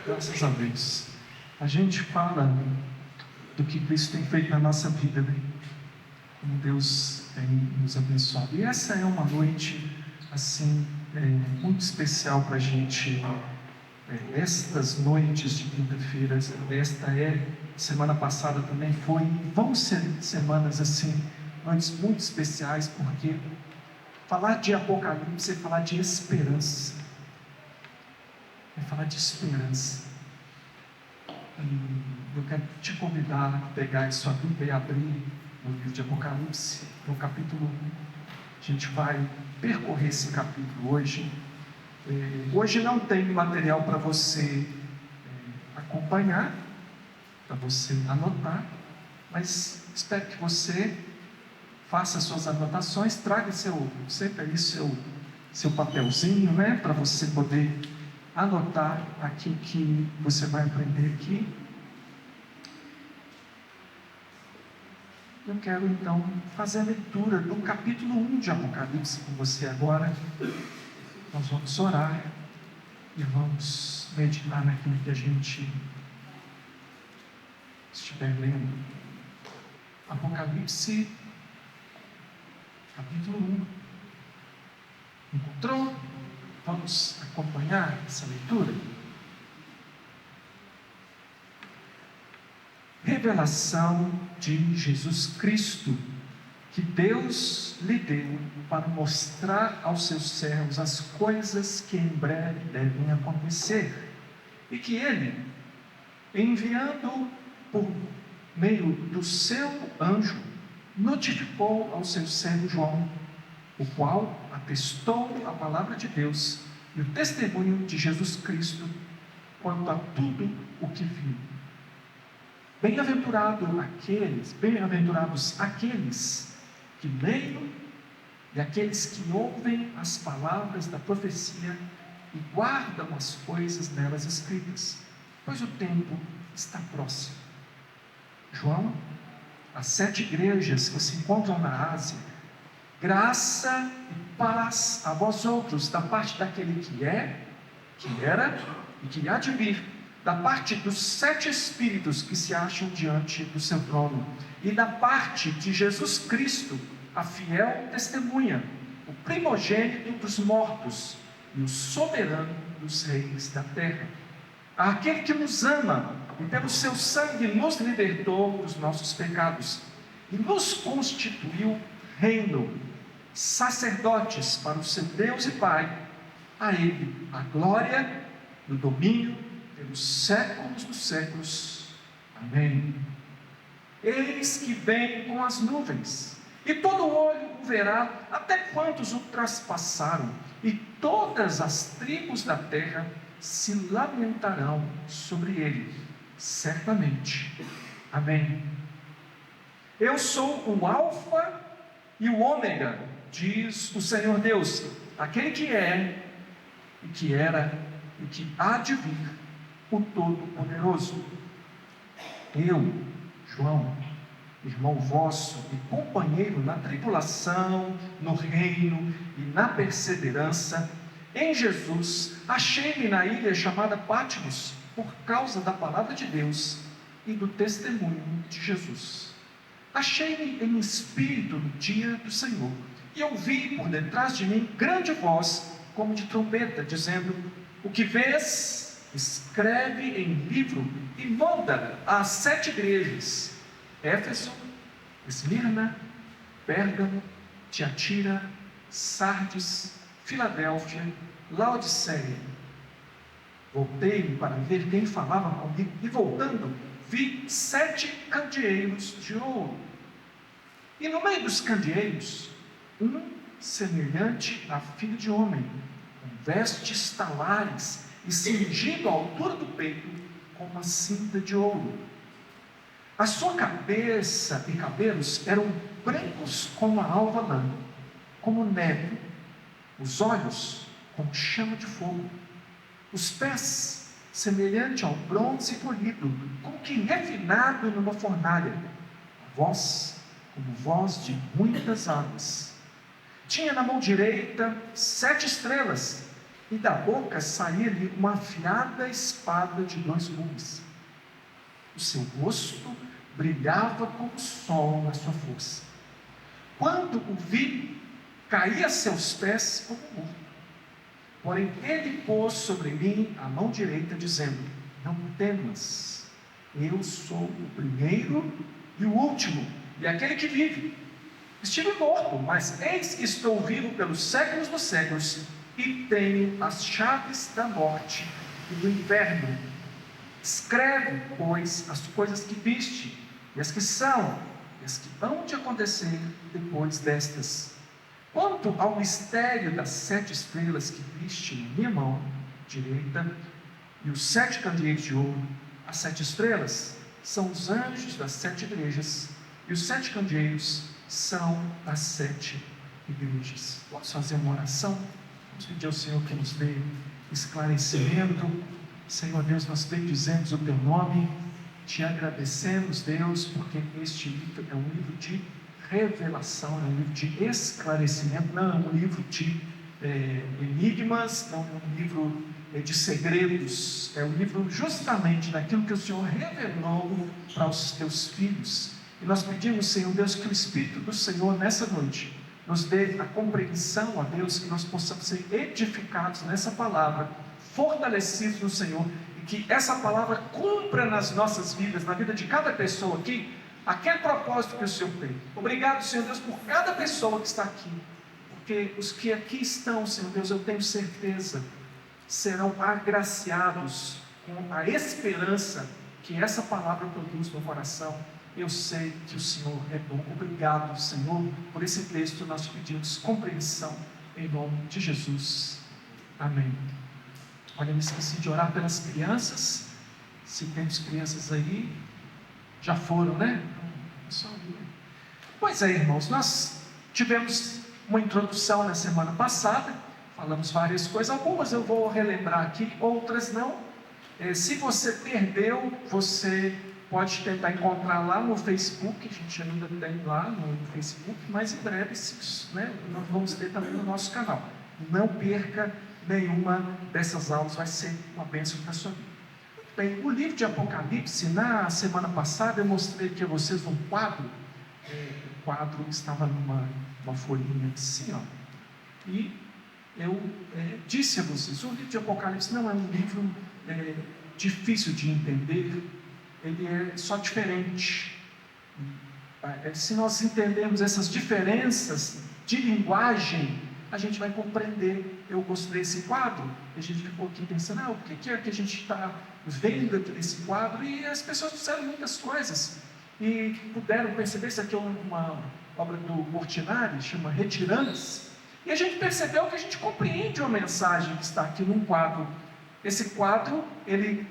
Graças a Deus. A gente fala do que Cristo tem feito na nossa vida, né? Como Deus tem nos abençoado. E essa é uma noite, assim, muito especial para a gente. Estas noites de quinta-feira, semana passada também foi, e vão ser semanas, assim, noites muito especiais, porque falar de Apocalipse é falar de esperança. É falar de esperança. Eu quero te convidar a pegar a sua Bíblia e abrir no livro de Apocalipse, no capítulo 1. A gente vai percorrer esse capítulo hoje. Hoje não tem material para você acompanhar, para você anotar, mas espero que você faça suas anotações, traga sempre aí seu papelzinho, né, para você poder anotar aquilo que você vai aprender aqui. Eu quero então fazer a leitura do capítulo 1 de Apocalipse com você agora. Nós vamos orar e vamos meditar naquilo que a gente estiver lendo. Apocalipse, capítulo 1. Encontrou? Vamos acompanhar essa leitura? Revelação de Jesus Cristo, que Deus lhe deu para mostrar aos seus servos as coisas que em breve devem acontecer, e que Ele, enviando por meio do seu anjo, notificou ao seu servo João, o qual atestou a palavra de Deus e o testemunho de Jesus Cristo quanto a tudo o que viu. Bem-aventurados aqueles que leem e aqueles que ouvem as palavras da profecia e guardam as coisas nelas escritas, pois o tempo está próximo. João, as 7 igrejas que se encontram na Ásia, graça e paz a vós outros, da parte daquele que é, que era e que há de vir, da parte dos 7 Espíritos que se acham diante do seu trono, e da parte de Jesus Cristo, a fiel testemunha, o primogênito dos mortos e o soberano dos reis da terra. Aquele que nos ama e pelo seu sangue nos libertou dos nossos pecados e nos constituiu reino, sacerdotes para o seu Deus e Pai. A Ele a glória e o domínio pelos séculos dos séculos. Amém. Eis que vem com as nuvens, e todo olho o verá, até quantos o traspassaram, e todas as tribos da terra se lamentarão sobre ele, certamente. Amém. Eu sou o Alfa e o Ômega, diz o Senhor Deus, aquele que é, e que era, e que há de vir, o Todo-Poderoso. Eu, João, irmão vosso e companheiro na tribulação, no reino e na perseverança, em Jesus, achei-me na ilha chamada Patmos, por causa da palavra de Deus e do testemunho de Jesus. Achei-me em espírito no dia do Senhor, e ouvi por detrás de mim grande voz, como de trombeta, dizendo: o que vês, escreve em livro e manda às 7 igrejas: Éfeso, Esmirna, Pérgamo, Tiatira, Sardes, Filadélfia, Laodiceia. Voltei para ver quem falava comigo, e voltando, vi 7 candeeiros de ouro, e no meio dos candeeiros, um semelhante a filho de homem, com vestes talares e cingido à altura do peito com uma cinta de ouro. A sua cabeça e cabelos eram brancos como a alva lã, como neve, os olhos como chama de fogo, os pés semelhante ao bronze polido, como que refinado numa fornalha, a voz como voz de muitas águas. Tinha na mão direita 7 estrelas, e da boca saía-lhe uma afiada espada de 2 gumes. O seu rosto brilhava como o sol na sua força. Quando o vi, caí a seus pés como morto. Porém, ele pôs sobre mim a mão direita, dizendo: não temas, eu sou o primeiro e o último, e aquele que vive. Estive morto, mas eis que estou vivo pelos séculos dos séculos, e tenho as chaves da morte e do inferno. Escreve, pois, as coisas que viste, e as que são, e as que hão de acontecer depois destas. Quanto ao mistério das 7 estrelas que viste na minha mão direita, e os 7 candeeiros de ouro, as 7 estrelas são os anjos das 7 igrejas, e os 7 candeeiros são as 7 igrejas. Vamos fazer uma oração? Vamos pedir ao Senhor que nos dê esclarecimento. Senhor Deus, nós bendizemos o Teu nome, te agradecemos, Deus, porque este livro é um livro de revelação, é um livro de esclarecimento, não é um livro de enigmas, não é um livro de segredos, é um livro justamente daquilo que o Senhor revelou para os Teus filhos. E nós pedimos, Senhor Deus, que o Espírito do Senhor nessa noite nos dê a compreensão, ó Deus, que nós possamos ser edificados nessa palavra, fortalecidos no Senhor, e que essa palavra cumpra nas nossas vidas, na vida de cada pessoa aqui, aquele propósito que o Senhor tem. Obrigado, Senhor Deus, por cada pessoa que está aqui, porque os que aqui estão, Senhor Deus, eu tenho certeza, serão agraciados com a esperança que essa palavra produz no coração. Eu sei que o Senhor é bom. Obrigado, Senhor, por esse texto. Nós pedimos compreensão em nome de Jesus. Amém. Olha, eu me esqueci de orar pelas crianças. Se temos crianças aí, já foram, né? Pois é, irmãos, nós tivemos uma introdução na semana passada, falamos várias coisas, algumas eu vou relembrar aqui, outras não. Se você perdeu, você pode tentar encontrar lá no Facebook, a gente ainda tem lá no Facebook, mas em breve nós vamos ter também no nosso canal. Não perca nenhuma dessas aulas, vai ser uma bênção para a sua vida. Muito bem, o livro de Apocalipse, na semana passada eu mostrei aqui a vocês um quadro, o quadro estava numa folhinha assim, ó, e eu disse a vocês, o livro de Apocalipse não é um livro difícil de entender, ele é só diferente. Se nós entendermos essas diferenças de linguagem, a gente vai compreender. Eu gostei desse quadro, a gente ficou aqui pensando, o que é que a gente está vendo aqui nesse quadro, e as pessoas disseram muitas coisas, e puderam perceber, isso aqui é uma obra do Portinari, chama Retirantes, e a gente percebeu que a gente compreende uma mensagem que está aqui num quadro. Esse quadro, ele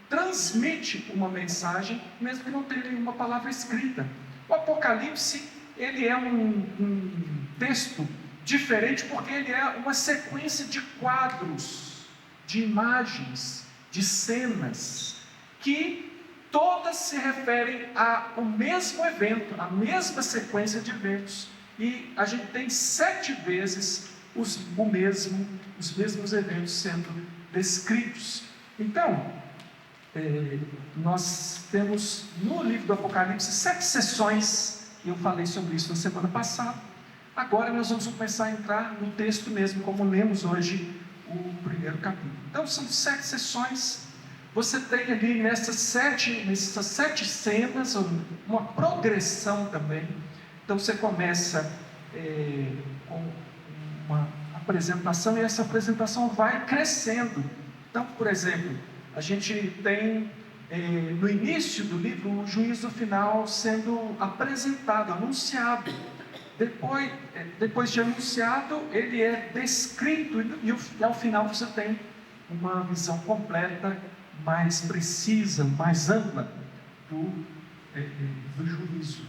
transmite uma mensagem, mesmo que não tenha nenhuma palavra escrita. O Apocalipse, ele é um texto diferente, porque ele é uma sequência de quadros, de imagens, de cenas, que todas se referem ao mesmo evento, à mesma sequência de eventos. E a gente tem 7 vezes os mesmos eventos sendo descritos. Então, nós temos no livro do Apocalipse 7 sessões, e eu falei sobre isso na semana passada. Agora nós vamos começar a entrar no texto mesmo, como lemos hoje o primeiro capítulo. Então são 7 sessões. Você tem ali nessas 7 cenas uma progressão também. Então você começa com uma apresentação, e essa apresentação vai crescendo. Então, por exemplo, a gente tem no início do livro o juízo final sendo apresentado, anunciado. Depois de anunciado, ele é descrito, e ao final você tem uma visão completa, mais precisa, mais ampla do juízo.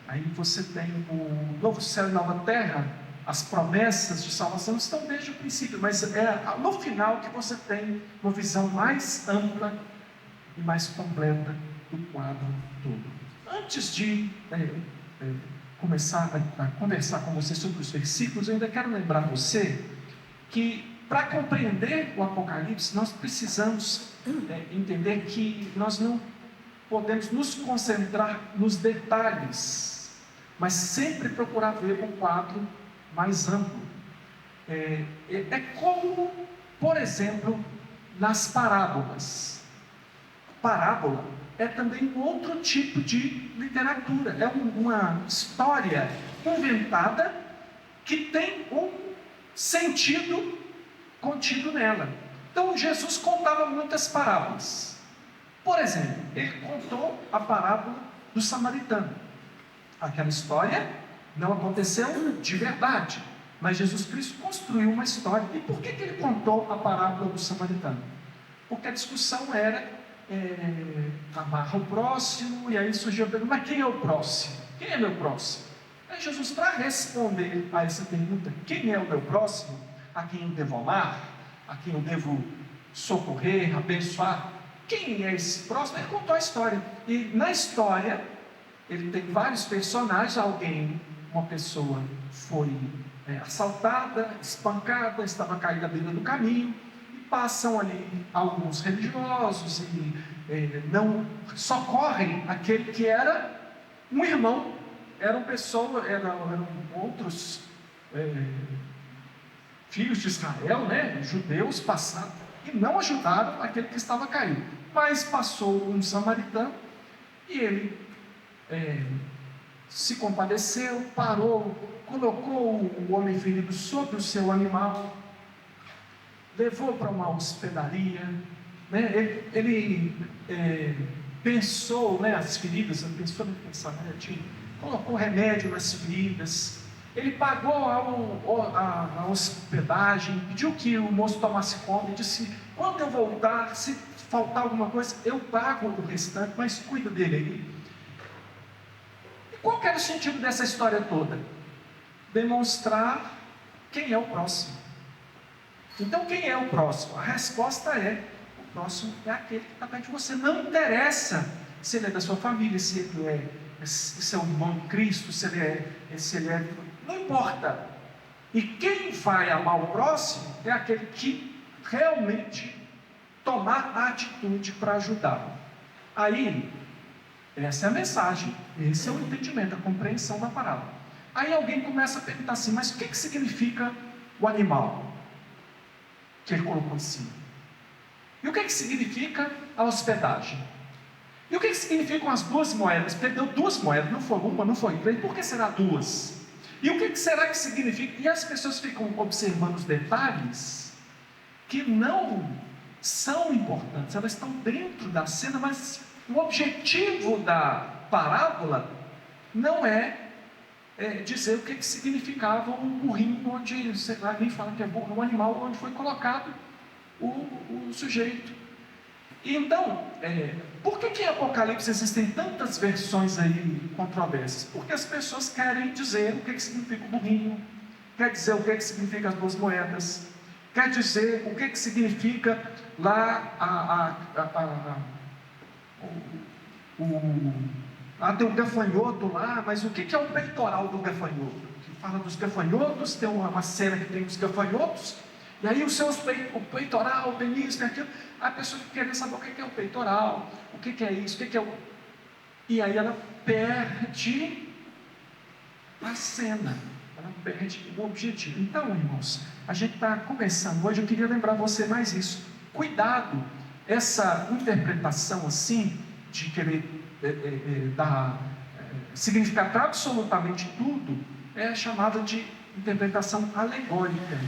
Aí você tem o novo céu e nova terra, as promessas de salvação estão desde o princípio, mas é no final que você tem uma visão mais ampla e mais completa do quadro todo. Antes de começar a conversar com você sobre os versículos, eu ainda quero lembrar você que, para compreender o Apocalipse, nós precisamos entender que nós não podemos nos concentrar nos detalhes, mas sempre procurar ver um quadro mais amplo. É como, por exemplo, nas parábolas. Parábola é também um outro tipo de literatura, é uma história inventada que tem um sentido contido nela. Então Jesus contava muitas parábolas. Por exemplo, ele contou a parábola do samaritano. Aquela história não aconteceu de verdade, mas Jesus Cristo construiu uma história. E por que ele contou a parábola do samaritano? Porque a discussão era amar o próximo, e aí surgiu a pergunta: mas quem é o próximo? Quem é meu próximo? Aí Jesus, para responder a essa pergunta, quem é o meu próximo, a quem eu devo amar, a quem eu devo socorrer, abençoar, quem é esse próximo? Ele contou a história. E na história ele tem vários personagens. Uma pessoa foi assaltada, espancada, estava caída à beira do caminho, e passam ali alguns religiosos e não socorrem aquele que era um irmão. Eram outros filhos de Israel, judeus passados, e não ajudaram aquele que estava caído. Mas passou um samaritano e ele se compadeceu, parou, colocou o homem ferido sobre o seu animal, levou para uma hospedaria, ele pensou as feridas, ele pensou no pensamento, colocou remédio nas feridas, ele pagou a hospedagem, pediu que o moço tomasse conta e disse: quando eu voltar, se faltar alguma coisa, eu pago o restante, mas cuida dele aí. E qual que era o sentido dessa história toda? Demonstrar quem é o próximo. Então, quem é o próximo? A resposta é: o próximo é aquele que está perto de você. Não interessa se ele é da sua família, se ele é o irmão de Cristo, se ele é, não importa. E quem vai amar o próximo é aquele que realmente tomar a atitude para ajudá-lo. Aí, essa é a mensagem, esse é o entendimento, a compreensão da parábola. Aí alguém começa a perguntar assim: mas o que significa o animal que ele colocou em cima? E o que significa a hospedagem? E o que significam as duas moedas? Porque ele deu duas moedas, não foi uma, não foi três, por que será duas? E o que será que significa? E as pessoas ficam observando os detalhes que não são importantes, elas estão dentro da cena, mas o objetivo da parábola não é dizer o que significava um burrinho onde, sei lá, nem fala que é burro, um animal onde foi colocado o sujeito. E então, por que em Apocalipse existem tantas versões aí controversas? Porque as pessoas querem dizer o que significa o burrinho, quer dizer o que significa as duas moedas, quer dizer o que significa lá tem um gafanhoto lá, mas o que é o peitoral do gafanhoto? Que fala dos gafanhotos, tem uma cena que tem os gafanhotos, e aí o peitoral, tem isso, tem aquilo. A pessoa quer saber o que é o peitoral, o que é isso, o que é o... E aí ela perde a cena, ela perde o objetivo. Então, irmãos, a gente está começando hoje, eu queria lembrar você mais isso. Cuidado, essa interpretação assim, de querer dar significar para absolutamente tudo, é chamada de interpretação alegórica.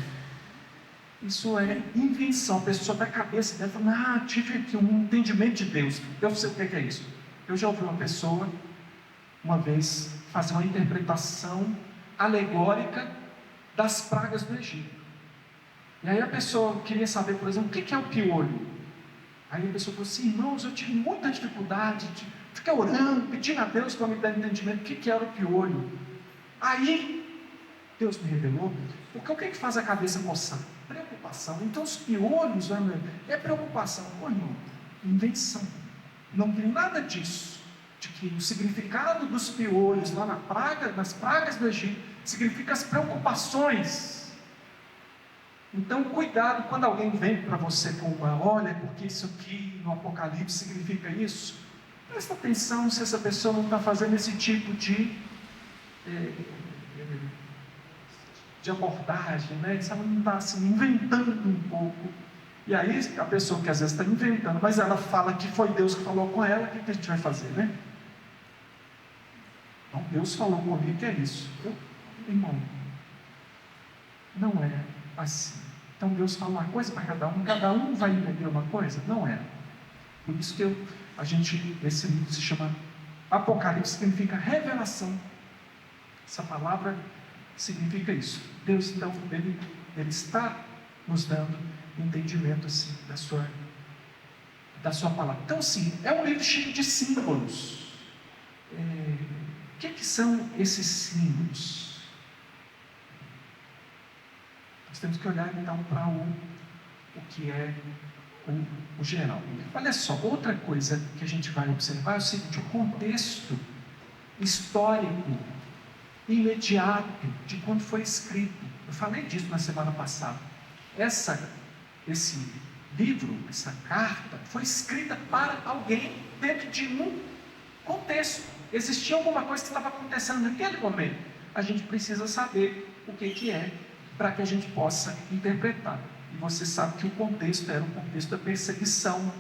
Isso é invenção. A pessoa da cabeça dela fala: tive aqui um entendimento de Deus. Eu sei o que é isso. Eu já ouvi uma pessoa uma vez fazer uma interpretação alegórica das pragas do Egito. E aí a pessoa queria saber, por exemplo, o que é o piolho. Aí a pessoa falou assim: irmãos, eu tive muita dificuldade de ficar orando, pedindo a Deus para me dar entendimento do que era o piolho. Aí Deus me revelou, porque o que faz a cabeça coçar? Preocupação. Então os piolhos é preocupação. Irmão, invenção. Não tem nada disso. de que o significado dos piolhos lá nas pragas do Egito significa as preocupações. Então, cuidado quando alguém vem para você com olha, porque isso aqui no Apocalipse significa isso. Presta atenção se essa pessoa não está fazendo esse tipo de abordagem, né? Se ela não está assim, inventando um pouco. E aí a pessoa que às vezes está inventando, mas ela fala que foi Deus que falou com ela, o que a gente vai fazer, né? Então, Deus falou comigo que é isso. Irmão, não é assim. Então Deus fala uma coisa para cada um vai entender uma coisa? Não é. Por isso que esse livro se chama Apocalipse, significa revelação. Essa palavra significa isso. Deus, então, ele está nos dando entendimento assim, da sua palavra. Então, sim, é um livro cheio de símbolos. O que são esses símbolos? Nós temos que olhar então para o que é o geral. Olha só, outra coisa que a gente vai observar é o seguinte: o contexto histórico imediato de quando foi escrito. Eu falei disso na semana passada. Esse livro, essa carta, foi escrita para alguém dentro de um contexto. Existia alguma coisa que estava acontecendo naquele momento. A gente precisa saber o que é para que a gente possa interpretar. E você sabe que o contexto era o contexto da perseguição.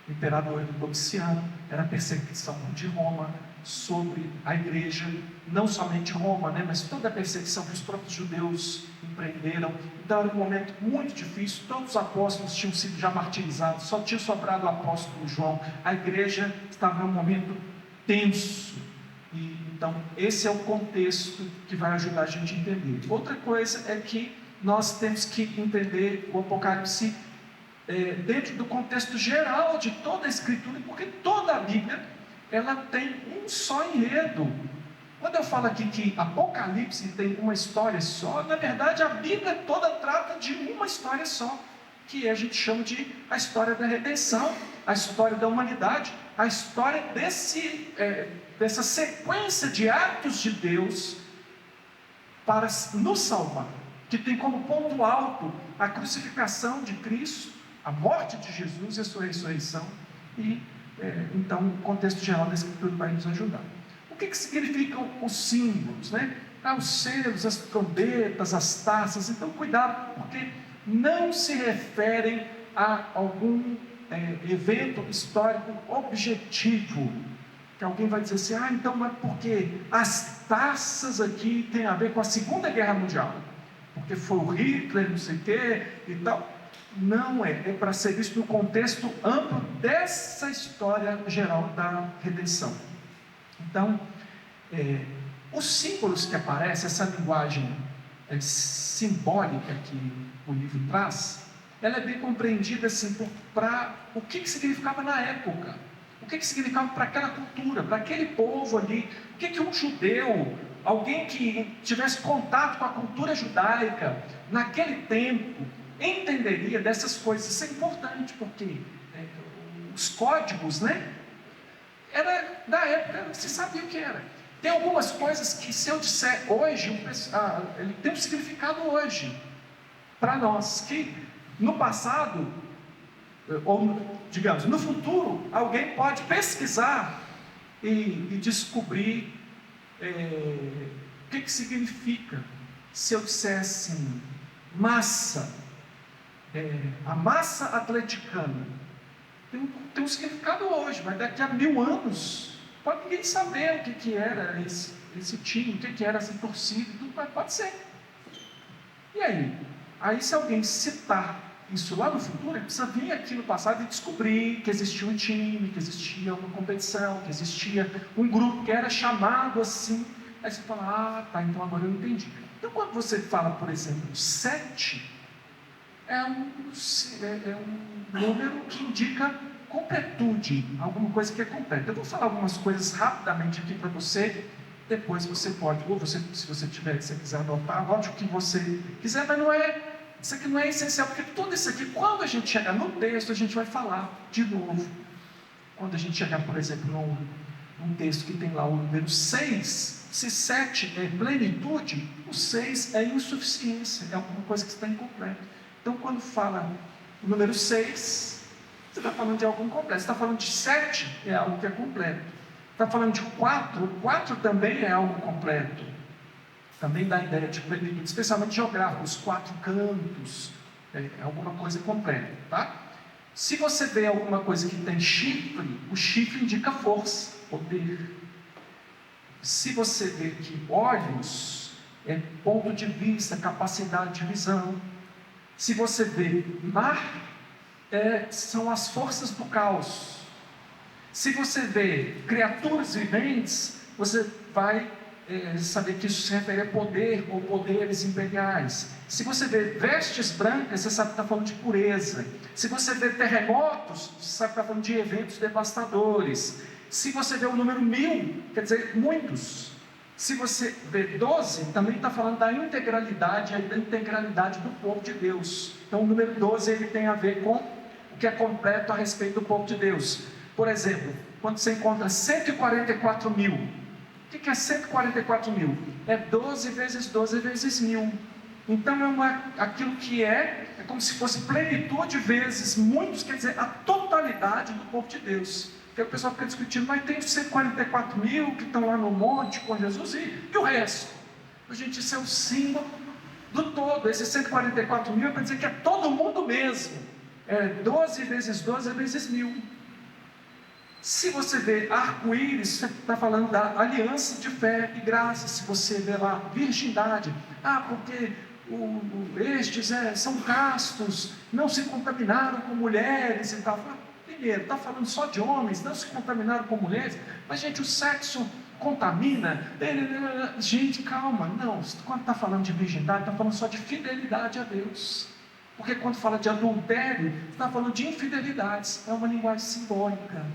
O imperador Domiciano era a perseguição de Roma sobre a igreja, não somente Roma, mas toda a perseguição que os próprios judeus empreenderam. Então era um momento muito difícil, todos os apóstolos tinham sido já martirizados, só tinha sobrado o apóstolo João, a igreja estava num momento tenso, e então esse é o contexto que vai ajudar a gente a entender. Outra coisa é que nós temos que entender o Apocalipse dentro do contexto geral de toda a Escritura, porque toda a Bíblia ela tem um só enredo. Quando eu falo aqui que Apocalipse tem uma história só, na verdade a Bíblia toda trata de uma história só, que a gente chama de a história da redenção, a história da humanidade, a história dessa sequência de atos de Deus para nos salvar, que tem como ponto alto a crucificação de Cristo, a morte de Jesus e a sua ressurreição. E então o contexto geral da Escritura vai nos ajudar. O que significam os símbolos, os selos, as trombetas, as taças? Então cuidado, porque não se referem a algum evento histórico objetivo, que alguém vai dizer assim, então, mas por quê? As taças aqui tem a ver com a Segunda Guerra Mundial, porque foi o Hitler, não sei o quê e tal. Não é para ser visto no contexto amplo dessa história geral da redenção. Então, os símbolos que aparecem, essa linguagem simbólica que o livro traz, ela é bem compreendida assim, para o que significava na época, o que significava para aquela cultura, para aquele povo ali, o que um judeu, alguém que tivesse contato com a cultura judaica, naquele tempo, entenderia dessas coisas. Isso é importante, porque os códigos, era da época, se sabia o que era. Tem algumas coisas que, se eu disser hoje, ele tem um significado hoje, para nós, que no passado, ou digamos, no futuro, alguém pode pesquisar e descobrir o que significa. Se eu dissesse assim, massa, a massa atleticana, tem um significado hoje, mas daqui a 1000 anos, pode ninguém saber o que era esse time, o que era essa torcida, tudo, mas pode ser. E aí? Aí se alguém citar isso lá no futuro, ele precisa vir aqui no passado e descobrir que existia um time, que existia uma competição, que existia um grupo que era chamado assim. Aí você fala, tá, então agora eu entendi. Então quando você fala, por exemplo, 7, é um número que indica completude, alguma coisa que é completa. Eu vou falar algumas coisas rapidamente aqui para você, depois você pode, ou se você quiser anotar, anote o que você quiser, mas isso aqui não é essencial, porque tudo isso aqui, quando a gente chegar no texto, a gente vai falar de novo. Quando a gente chegar, por exemplo, um texto que tem lá o número 6, se 7 é plenitude, o 6 é insuficiência, é alguma coisa que está incompleta. Então, quando fala o número 6, você está falando de algo incompleto. Você está falando de 7, é algo que é completo. Está falando de 4, 4 também é algo completo. Também dá a ideia de plenitude, especialmente geográfico, os 4 cantos, é alguma coisa completa, tá? Se você vê alguma coisa que tem chifre, o chifre indica força, poder. Se você vê que olhos é ponto de vista, capacidade de visão. Se você vê mar, são as forças do caos. Se você vê criaturas viventes, você vai saber que isso se refere a poder ou poderes imperiais. Se você vê vestes brancas, você sabe que está falando de pureza. Se você vê terremotos, você sabe que está falando de eventos devastadores. Se você vê o número 1000, quer dizer, muitos. Se você vê 12, também está falando da integralidade do povo de Deus. Então o número 12 ele tem a ver com o que é completo a respeito do povo de Deus. Por exemplo, quando você encontra 144 mil, o que é 144 mil? É 12 vezes 12 vezes 1000. Então aquilo que é como se fosse plenitude vezes muitos, quer dizer, a totalidade do povo de Deus. Porque o pessoal fica discutindo, mas tem 144 mil que estão lá no monte com Jesus e o resto? Gente, isso é o símbolo do todo. Esse 144 mil é para dizer que é todo mundo mesmo. É 12 vezes 12 vezes 1000. Se você vê arco-íris, você está falando da aliança de fé e graça. Se você vê lá virgindade, porque estes são castos, não se contaminaram com mulheres e tal. Primeiro, está falando só de homens, não se contaminaram com mulheres, mas gente, o sexo contamina. Gente, calma, não, quando está falando de virgindade, está falando só de fidelidade a Deus. Porque quando fala de adultério, está falando de infidelidades, é uma linguagem simbólica.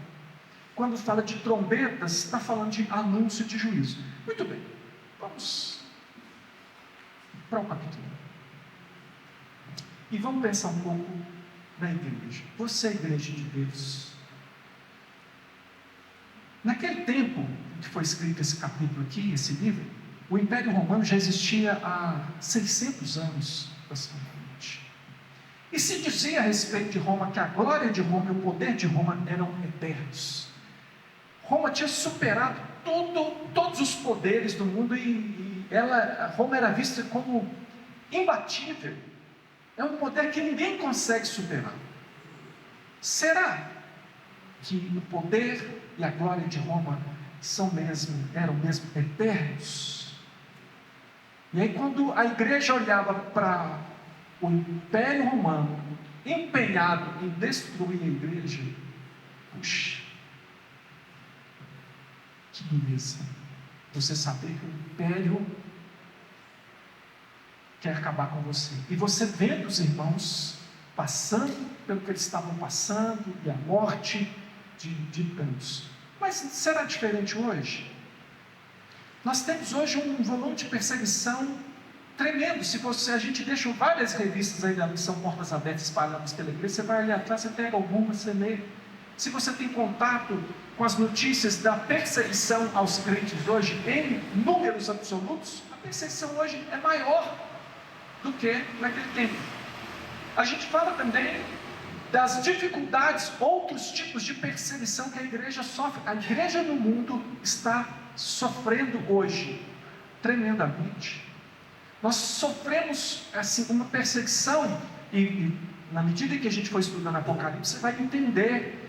Quando fala de trombetas, está falando de anúncio de juízo. Muito bem, vamos para o capítulo. E vamos pensar um pouco na igreja. Você é a igreja de Deus. Naquele tempo que foi escrito esse capítulo aqui, esse livro, o Império Romano já existia há 600 anos, aproximadamente. E se dizia a respeito de Roma que a glória de Roma e o poder de Roma eram eternos. Roma tinha superado todos os poderes do mundo e Roma era vista como imbatível. É um poder que ninguém consegue superar. Será que o poder e a glória de Roma eram mesmo eternos? E aí quando a igreja olhava para o Império Romano empenhado em destruir a igreja, puxa, que beleza você saber que o Império quer acabar com você. E você vendo os irmãos passando pelo que eles estavam passando, e a morte de tantos. Mas será diferente hoje? Nós temos hoje um volume de perseguição tremendo. A gente deixa várias revistas aí da Missão Portas Abertas espalhadas pela igreja, você vai ali atrás, você pega algumas, você lê. Se você tem contato com as notícias da perseguição aos crentes hoje, em números absolutos, a perseguição hoje é maior do que naquele tempo. A gente fala também das dificuldades, outros tipos de perseguição que a igreja sofre. A igreja no mundo está sofrendo hoje, tremendamente. Nós sofremos assim, uma perseguição, e na medida que a gente for estudando Apocalipse, você vai entender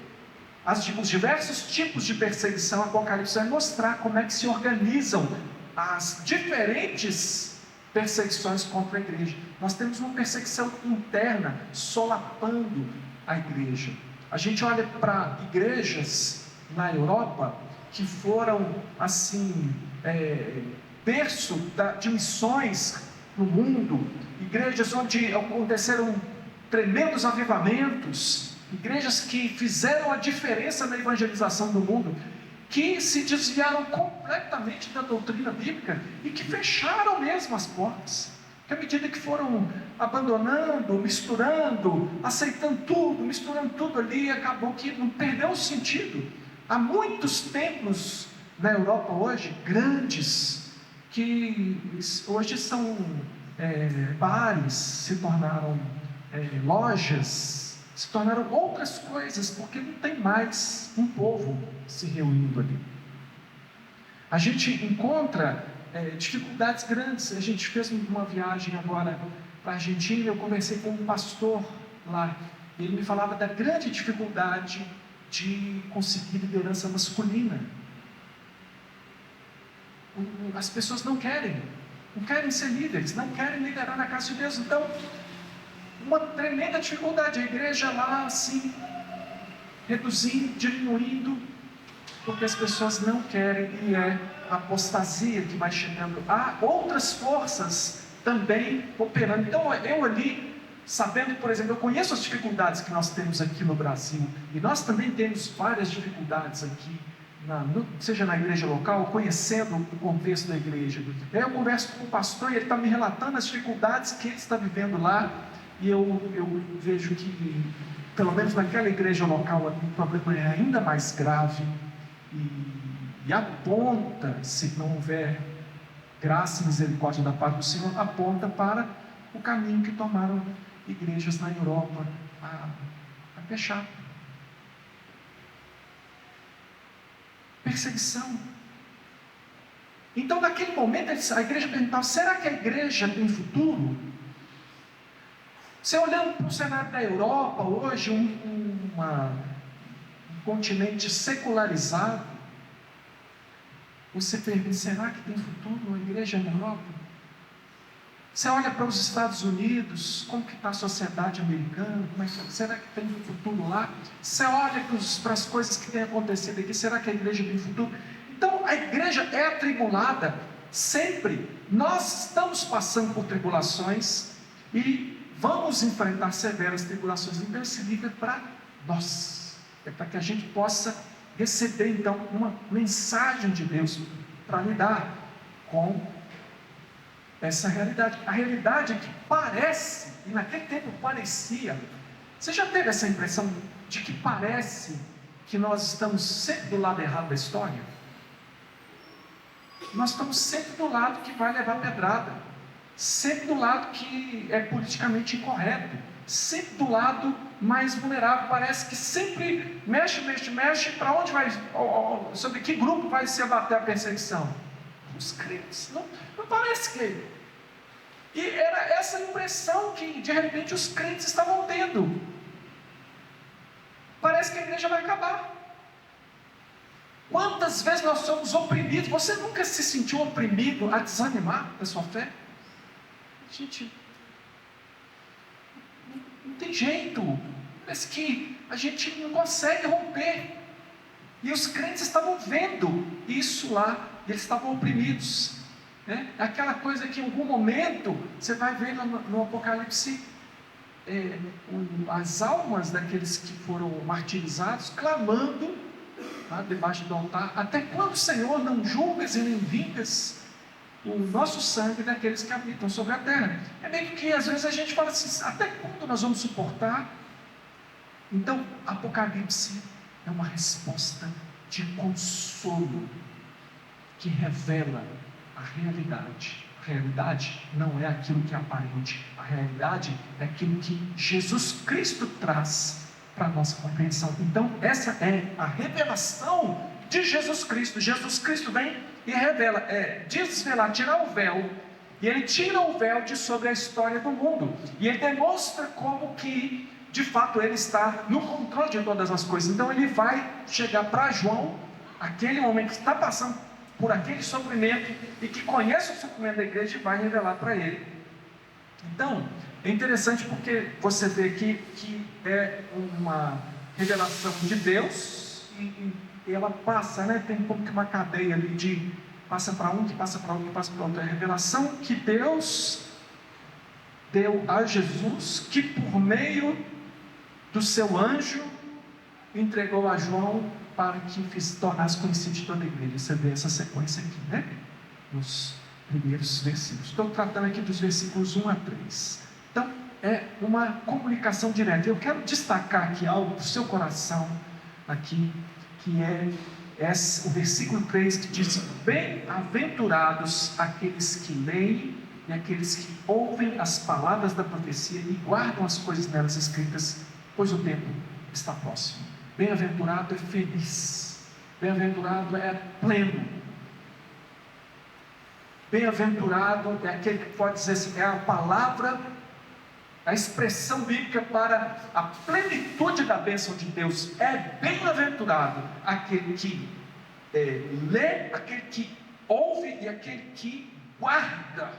os diversos tipos de perseguição. Apocalipse vai mostrar como é que se organizam as diferentes perseguições contra a igreja. Nós temos uma perseguição interna solapando a igreja. A gente olha para igrejas na Europa que foram assim berço de missões no mundo, igrejas onde aconteceram tremendos avivamentos, igrejas que fizeram a diferença na evangelização do mundo, que se desviaram completamente da doutrina bíblica e que fecharam mesmo as portas. Que à medida que foram abandonando, misturando, aceitando tudo, misturando tudo ali, acabou que não perdeu o sentido. Há muitos templos na Europa hoje, grandes, que hoje são bares, se tornaram lojas, se tornaram outras coisas, porque não tem mais um povo se reunindo ali. A gente encontra dificuldades grandes. A gente fez uma viagem agora para a Argentina, eu conversei com um pastor lá, e ele me falava da grande dificuldade de conseguir liderança masculina. As pessoas não querem ser líderes, não querem liderar na casa de Deus. Então, uma tremenda dificuldade, a igreja lá assim, reduzindo, diminuindo, porque as pessoas não querem, e é a apostasia que vai chegando. Há outras forças também operando. Então eu ali, sabendo, por exemplo, eu conheço as dificuldades que nós temos aqui no Brasil, e nós também temos várias dificuldades aqui, seja na igreja local, conhecendo o contexto da igreja. Aí eu converso com o pastor e ele está me relatando as dificuldades que ele está vivendo lá, e eu vejo que, pelo menos naquela igreja local, o problema é ainda mais grave, e aponta, se não houver graça e misericórdia da parte do Senhor, aponta para o caminho que tomaram igrejas na Europa a fechar. Perseguição. Então, naquele momento, a igreja perguntava: será que a igreja tem futuro? Você olhando para o cenário da Europa hoje, um continente secularizado, você pergunta: será que tem futuro a igreja na Europa? Você olha para os Estados Unidos, como que está a sociedade americana, será que tem futuro lá? Você olha para as coisas que têm acontecido aqui, será que a igreja tem futuro? Então, a igreja é atribulada sempre. Nós estamos passando por tribulações e vamos enfrentar severas tribulações. Então, esse livro é para nós, é para que a gente possa receber então uma mensagem de Deus para lidar com essa realidade. A realidade é que parece, e naquele tempo parecia, você já teve essa impressão de que parece que nós estamos sempre do lado errado da história? Nós estamos sempre do lado que vai levar pedrada, sempre do lado que é politicamente incorreto, sempre do lado mais vulnerável. Parece que sempre mexe, para onde vai, sobre que grupo vai se abater a perseguição? Os crentes. Não parece que... E era essa impressão que de repente os crentes estavam tendo. Parece que a igreja vai acabar. Quantas vezes nós somos oprimidos? Você nunca se sentiu oprimido a desanimar da sua fé? Gente, não tem jeito. Parece que a gente não consegue romper. E os crentes estavam vendo isso lá, eles estavam oprimidos. Aquela coisa que em algum momento você vai ver no Apocalipse, as almas daqueles que foram martirizados clamando debaixo do altar: até quando, Senhor, não julgas e nem vingas o nosso sangue daqueles que habitam sobre a terra? É meio que às vezes a gente fala assim: até quando nós vamos suportar? Então, Apocalipse é uma resposta de consolo que revela a realidade. A realidade não é aquilo que é aparente, a realidade é aquilo que Jesus Cristo traz para a nossa compreensão. Então, essa é a revelação de Jesus Cristo. Jesus Cristo vem e revela, desvelar, tirar o véu, e ele tira o véu de sobre a história do mundo, e ele demonstra como que de fato ele está no controle de todas as coisas. Então ele vai chegar para João, aquele homem que está passando por aquele sofrimento e que conhece o sofrimento da igreja, e vai revelar para ele. Então é interessante porque você vê aqui que é uma revelação de Deus, e ela passa, tem como que uma cadeia ali passa para um, que passa para outro, que passa para outro. É a revelação que Deus deu a Jesus, que por meio do seu anjo entregou a João para que tornasse conhecido de toda a igreja. Você vê essa sequência aqui, nos primeiros versículos. Estou tratando aqui dos versículos 1 a 3. Então, é uma comunicação direta. Eu quero destacar aqui algo para o seu coração aqui, que é o versículo 3, que diz: bem-aventurados aqueles que leem e aqueles que ouvem as palavras da profecia e guardam as coisas nelas escritas, pois o tempo está próximo. Bem-aventurado é feliz, bem-aventurado é pleno, bem-aventurado é aquele que pode dizer assim, é a palavra, a expressão bíblica para a plenitude da bênção de Deus. É bem-aventurado aquele que lê, aquele que ouve e aquele que guarda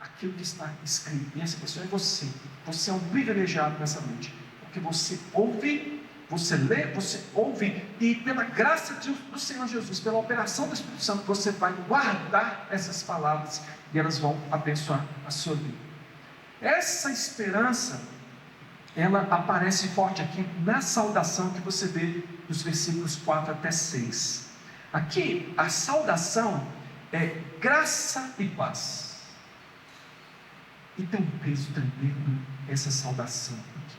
aquilo que está escrito. E essa pessoa é você. Você é um privilegiado nessa noite, porque você ouve, você lê, você ouve, e pela graça do Senhor Jesus, pela operação do Espírito Santo, você vai guardar essas palavras e elas vão abençoar a sua vida. Essa esperança, ela aparece forte aqui na saudação que você vê dos versículos 4 até 6. Aqui, a saudação é graça e paz. E tem um peso tremendo essa saudação aqui.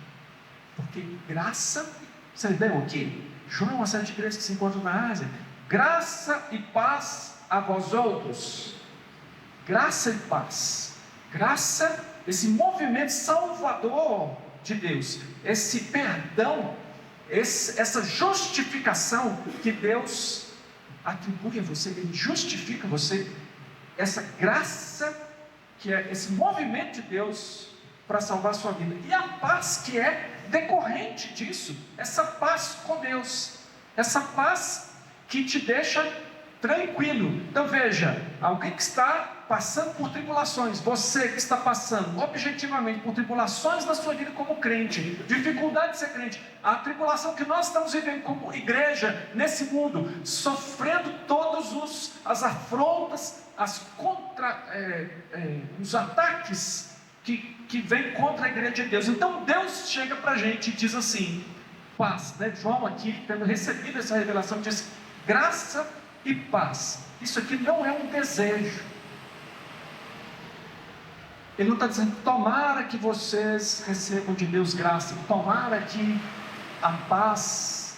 Porque graça, vocês lembram aqui? João é uma série de igrejas que se encontram na Ásia. Graça e paz a vós outros. Graça e paz. Graça, esse movimento salvador de Deus, esse perdão, essa justificação que Deus atribui a você, Ele justifica você, essa graça, que é esse movimento de Deus para salvar a sua vida, e a paz que é decorrente disso, essa paz com Deus, essa paz que te deixa tranquilo. Então veja, alguém que está passando por tribulações, você que está passando objetivamente por tribulações na sua vida como crente, dificuldade de ser crente, a tribulação que nós estamos vivendo como igreja nesse mundo, sofrendo todos as afrontas, os ataques que vêm contra a igreja de Deus. Então Deus chega para a gente e diz assim, paz, né? João aqui, tendo recebido essa revelação, diz graça e paz. Isso aqui não é um desejo. Ele não está dizendo, tomara que vocês recebam de Deus graça, tomara que a paz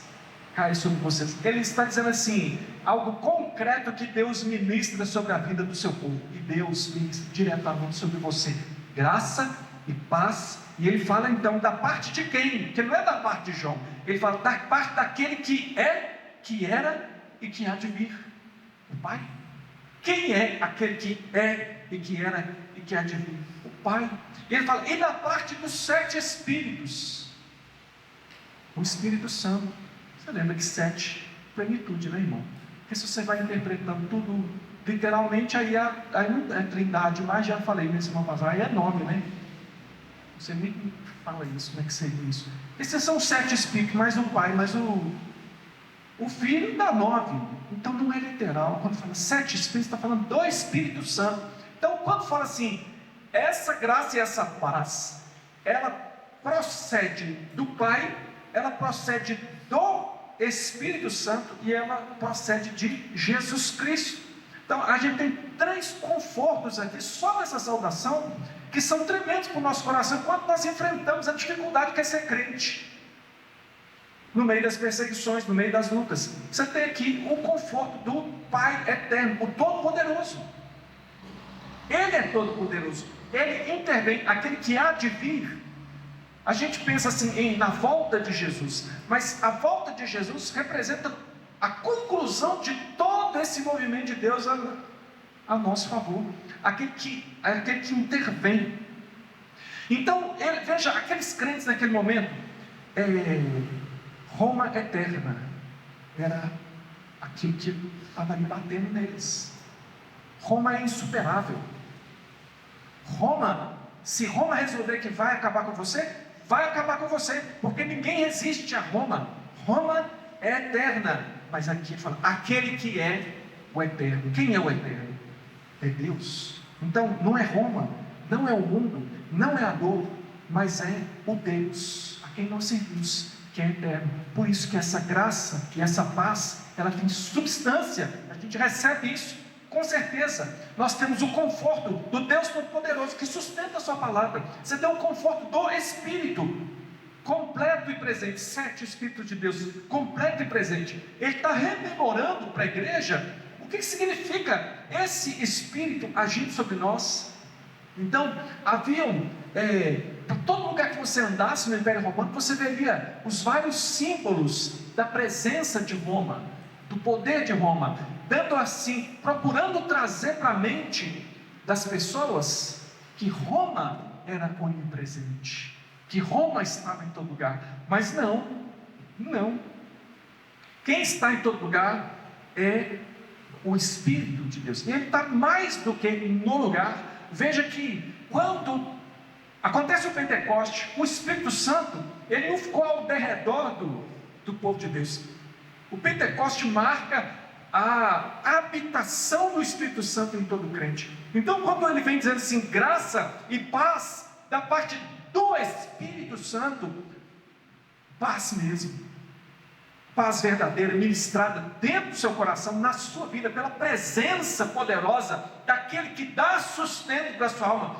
caia sobre vocês. Ele está dizendo assim, algo concreto que Deus ministra sobre a vida do seu povo. E Deus ministra diretamente sobre você. Graça e paz. E ele fala então da parte de quem? Que não é da parte de João. Ele fala da parte daquele que é, que era e que há de vir. O Pai. Quem é aquele que é e que era e que há de vir? O Pai. E ele fala, e da parte dos 7 Espíritos, o Espírito Santo. Você lembra que 7, plenitude, né, irmão? Porque se você vai interpretando tudo literalmente, aí não é trindade, mas já falei nesse semana passada, aí é nome, né? Você me fala isso, como é que seria isso? Esses são 7 Espíritos, mais um Pai, mais o Filho dá 9, então não é literal. Quando fala 7 Espíritos, está falando do Espírito Santo. Então quando fala assim, essa graça e essa paz, ela procede do Pai, ela procede do Espírito Santo e ela procede de Jesus Cristo. Então a gente tem 3 confortos aqui, só nessa saudação, que são tremendos para o nosso coração, quando nós enfrentamos a dificuldade que é ser crente. No meio das perseguições, no meio das lutas, você tem aqui o conforto do Pai eterno, o Todo-Poderoso. Ele é Todo-Poderoso, Ele intervém, aquele que há de vir. A gente pensa assim na volta de Jesus, mas a volta de Jesus representa a conclusão de todo esse movimento de Deus a nosso favor, aquele que intervém. Então, veja, aqueles crentes naquele momento, Roma eterna era aquilo que estava ali batendo neles. Roma é insuperável. Se Roma resolver que vai acabar com você, vai acabar com você, porque ninguém resiste a Roma. Roma é eterna, mas aqui ele fala, aquele que é o eterno. Quem é o eterno? É Deus. Então não é Roma, não é o mundo, não é a dor, mas é o Deus a quem nós servimos, que é eterno. Por isso que essa graça e essa paz, ela tem substância. A gente recebe isso, com certeza. Nós temos o conforto do Deus Todo-Poderoso que sustenta a sua palavra. Você tem o conforto do Espírito. completo e presente. 7, o Espírito de Deus, completo e presente. Ele está rememorando para a igreja o que significa esse Espírito agindo sobre nós. Então, haviam, para todo lugar que você andasse no Império Romano, você veria os vários símbolos da presença de Roma, do poder de Roma, dando assim, procurando trazer para a mente das pessoas que Roma era onipresente, que Roma estava em todo lugar. Mas não. Quem está em todo lugar é o Espírito de Deus. Ele está mais do que no lugar. Veja que quando acontece o Pentecoste, o Espírito Santo, ele não ficou ao derredor do povo de Deus. O Pentecoste marca a habitação do Espírito Santo em todo crente. Então, quando ele vem dizendo assim, graça e paz da parte do Espírito Santo, paz mesmo, paz verdadeira, ministrada dentro do seu coração, na sua vida, pela presença poderosa daquele que dá sustento para a sua alma.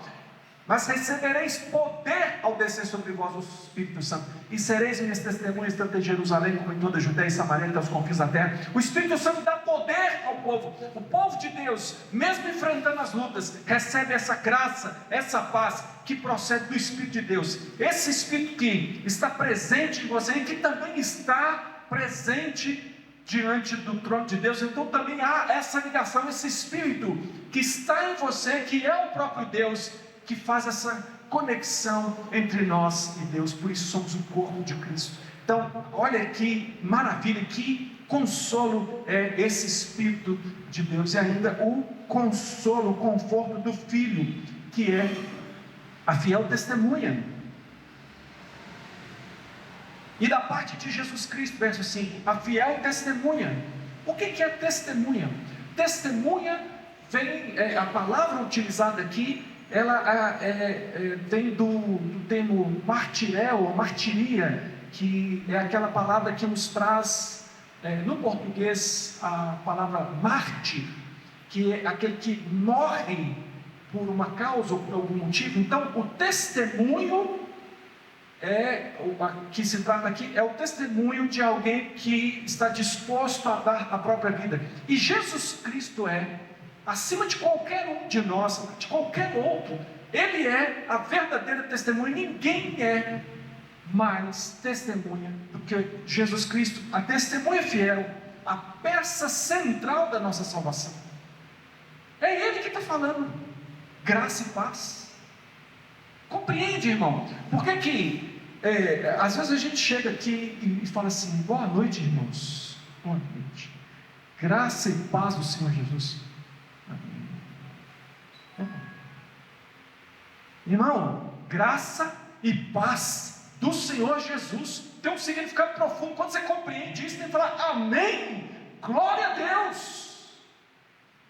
Mas recebereis poder ao descer sobre vós o Espírito Santo, e sereis minhas testemunhas tanto em Jerusalém como em toda a Judéia e Samaria, até os confins da terra. O Espírito Santo dá poder ao povo. O povo de Deus, mesmo enfrentando as lutas, recebe essa graça, essa paz que procede do Espírito de Deus. Esse Espírito que está presente em você e que também está presente diante do trono de Deus. Então também há essa ligação, esse Espírito que está em você, que é o próprio Deus, que faz essa conexão entre nós e Deus. Por isso somos o corpo de Cristo. Então, olha que maravilha, que consolo é esse Espírito de Deus. E ainda o consolo, o conforto do Filho, que é a fiel testemunha. E da parte de Jesus Cristo, verso 5, a fiel testemunha. O que é testemunha? Testemunha vem, a palavra utilizada aqui, ela vem do termo martirel, ou martiria, que é aquela palavra que nos traz, no português, a palavra mártir, que é aquele que morre por uma causa ou por algum motivo. Então, o testemunho que se trata aqui é o testemunho de alguém que está disposto a dar a própria vida. E Jesus Cristo acima de qualquer um de nós, de qualquer outro, Ele é a verdadeira testemunha. Ninguém é mais testemunha do que Jesus Cristo, a testemunha fiel, a peça central da nossa salvação. É Ele que está falando graça e paz. Compreende, irmão? Por que às vezes a gente chega aqui e fala assim, boa noite, irmãos, boa noite, graça e paz do Senhor Jesus. Irmão, graça e paz do Senhor Jesus tem um significado profundo. Quando você compreende isso, tem que falar amém, glória a Deus.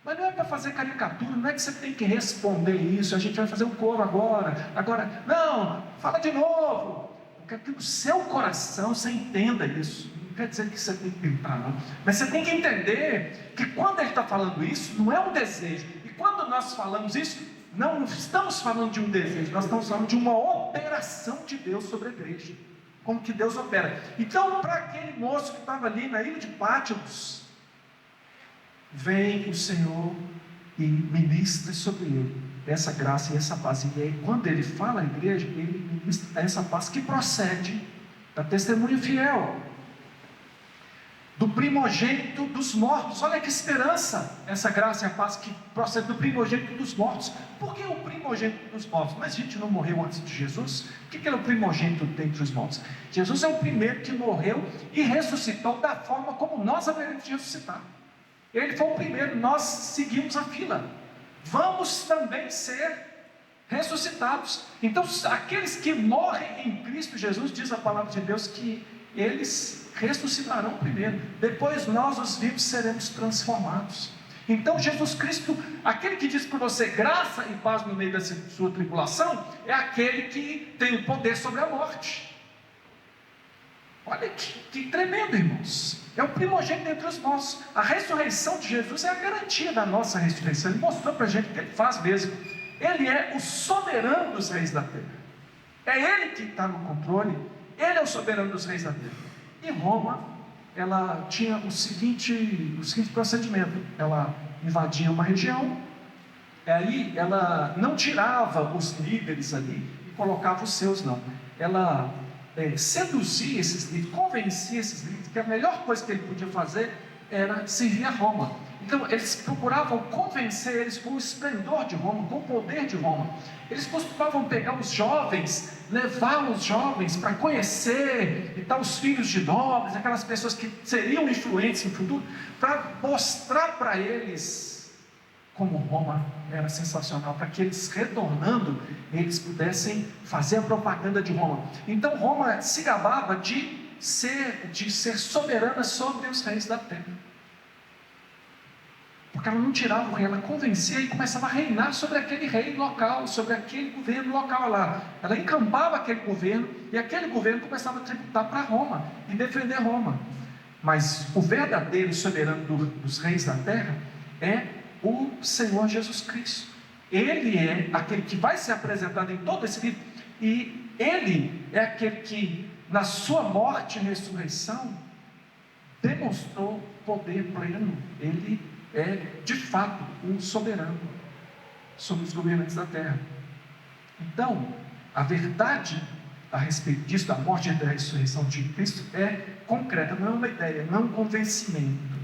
Mas não é para fazer caricatura, não é que você tem que responder isso, a gente vai fazer um coro agora, não, fala de novo. Eu quero que no seu coração você entenda isso. Não quer dizer que você tem que gritar, não, mas você tem que entender que quando ele está falando isso, não é um desejo. E quando nós falamos isso, não estamos falando de um desejo, nós estamos falando de uma operação de Deus sobre a igreja, como que Deus opera. Então, para aquele moço que estava ali na ilha de Pátimos, vem o Senhor e ministra sobre ele essa graça e essa paz. E aí, quando ele fala à igreja, ele ministra essa paz que procede da testemunha fiel, do primogênito dos mortos. Olha que esperança, essa graça e a paz que procede do primogênito dos mortos. Por que o primogênito dos mortos? Mas a gente não morreu antes de Jesus? O que é o primogênito dentre os mortos? Jesus é o primeiro que morreu e ressuscitou da forma como nós haveremos de ressuscitar. Ele foi o primeiro, nós seguimos a fila. Vamos também ser ressuscitados. Então, aqueles que morrem em Cristo Jesus, diz a palavra de Deus, que eles ressuscitarão primeiro, depois nós os vivos seremos transformados. Então Jesus Cristo, aquele que diz para você graça e paz no meio dessa sua tribulação, é aquele que tem o poder sobre a morte. Olha que tremendo, irmãos. É o primogênito entre os mortos. A ressurreição de Jesus é a garantia da nossa ressurreição. Ele mostrou para a gente que ele faz mesmo. Ele é o soberano dos reis da terra. É Ele que está no controle. Ele é o soberano dos reis da terra. E Roma, ela tinha o seguinte procedimento: ela invadia uma região, aí ela não tirava os líderes ali e colocava os seus, não. Ela seduzia esses líderes, convencia esses líderes que a melhor coisa que ele podia fazer era servir a Roma. Então eles procuravam convencer eles com o esplendor de Roma, com o poder de Roma. Eles costumavam pegar os jovens, levar os jovens para conhecer e tal, os filhos de nobres, aquelas pessoas que seriam influentes no futuro, para mostrar para eles como Roma era sensacional, para que eles, retornando, eles pudessem fazer a propaganda de Roma. Então Roma se gabava de ser soberana sobre os reis da terra, porque ela não tirava o rei, ela convencia e começava a reinar sobre aquele rei local, sobre aquele governo local lá. Ela encampava aquele governo, e aquele governo começava a tributar para Roma e defender Roma. Mas o verdadeiro soberano dos reis da terra é o Senhor Jesus Cristo. Ele é aquele que vai ser apresentado em todo esse livro, e ele é aquele que, na sua morte e ressurreição, demonstrou poder pleno. Ele é de fato um soberano sobre os governantes da terra. Então, a verdade a respeito disso, da morte e da ressurreição de Cristo, é concreta, não é uma ideia, não é um convencimento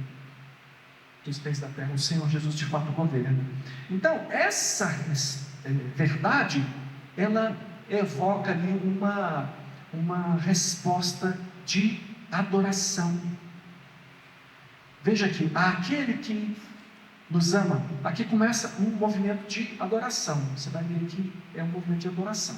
dos reis da terra. O Senhor Jesus de fato governa. Então, essa verdade, ela evoca ali uma resposta de adoração. Veja aqui, aquele que nos ama, aqui começa um movimento de adoração. Você vai ver que é um movimento de adoração.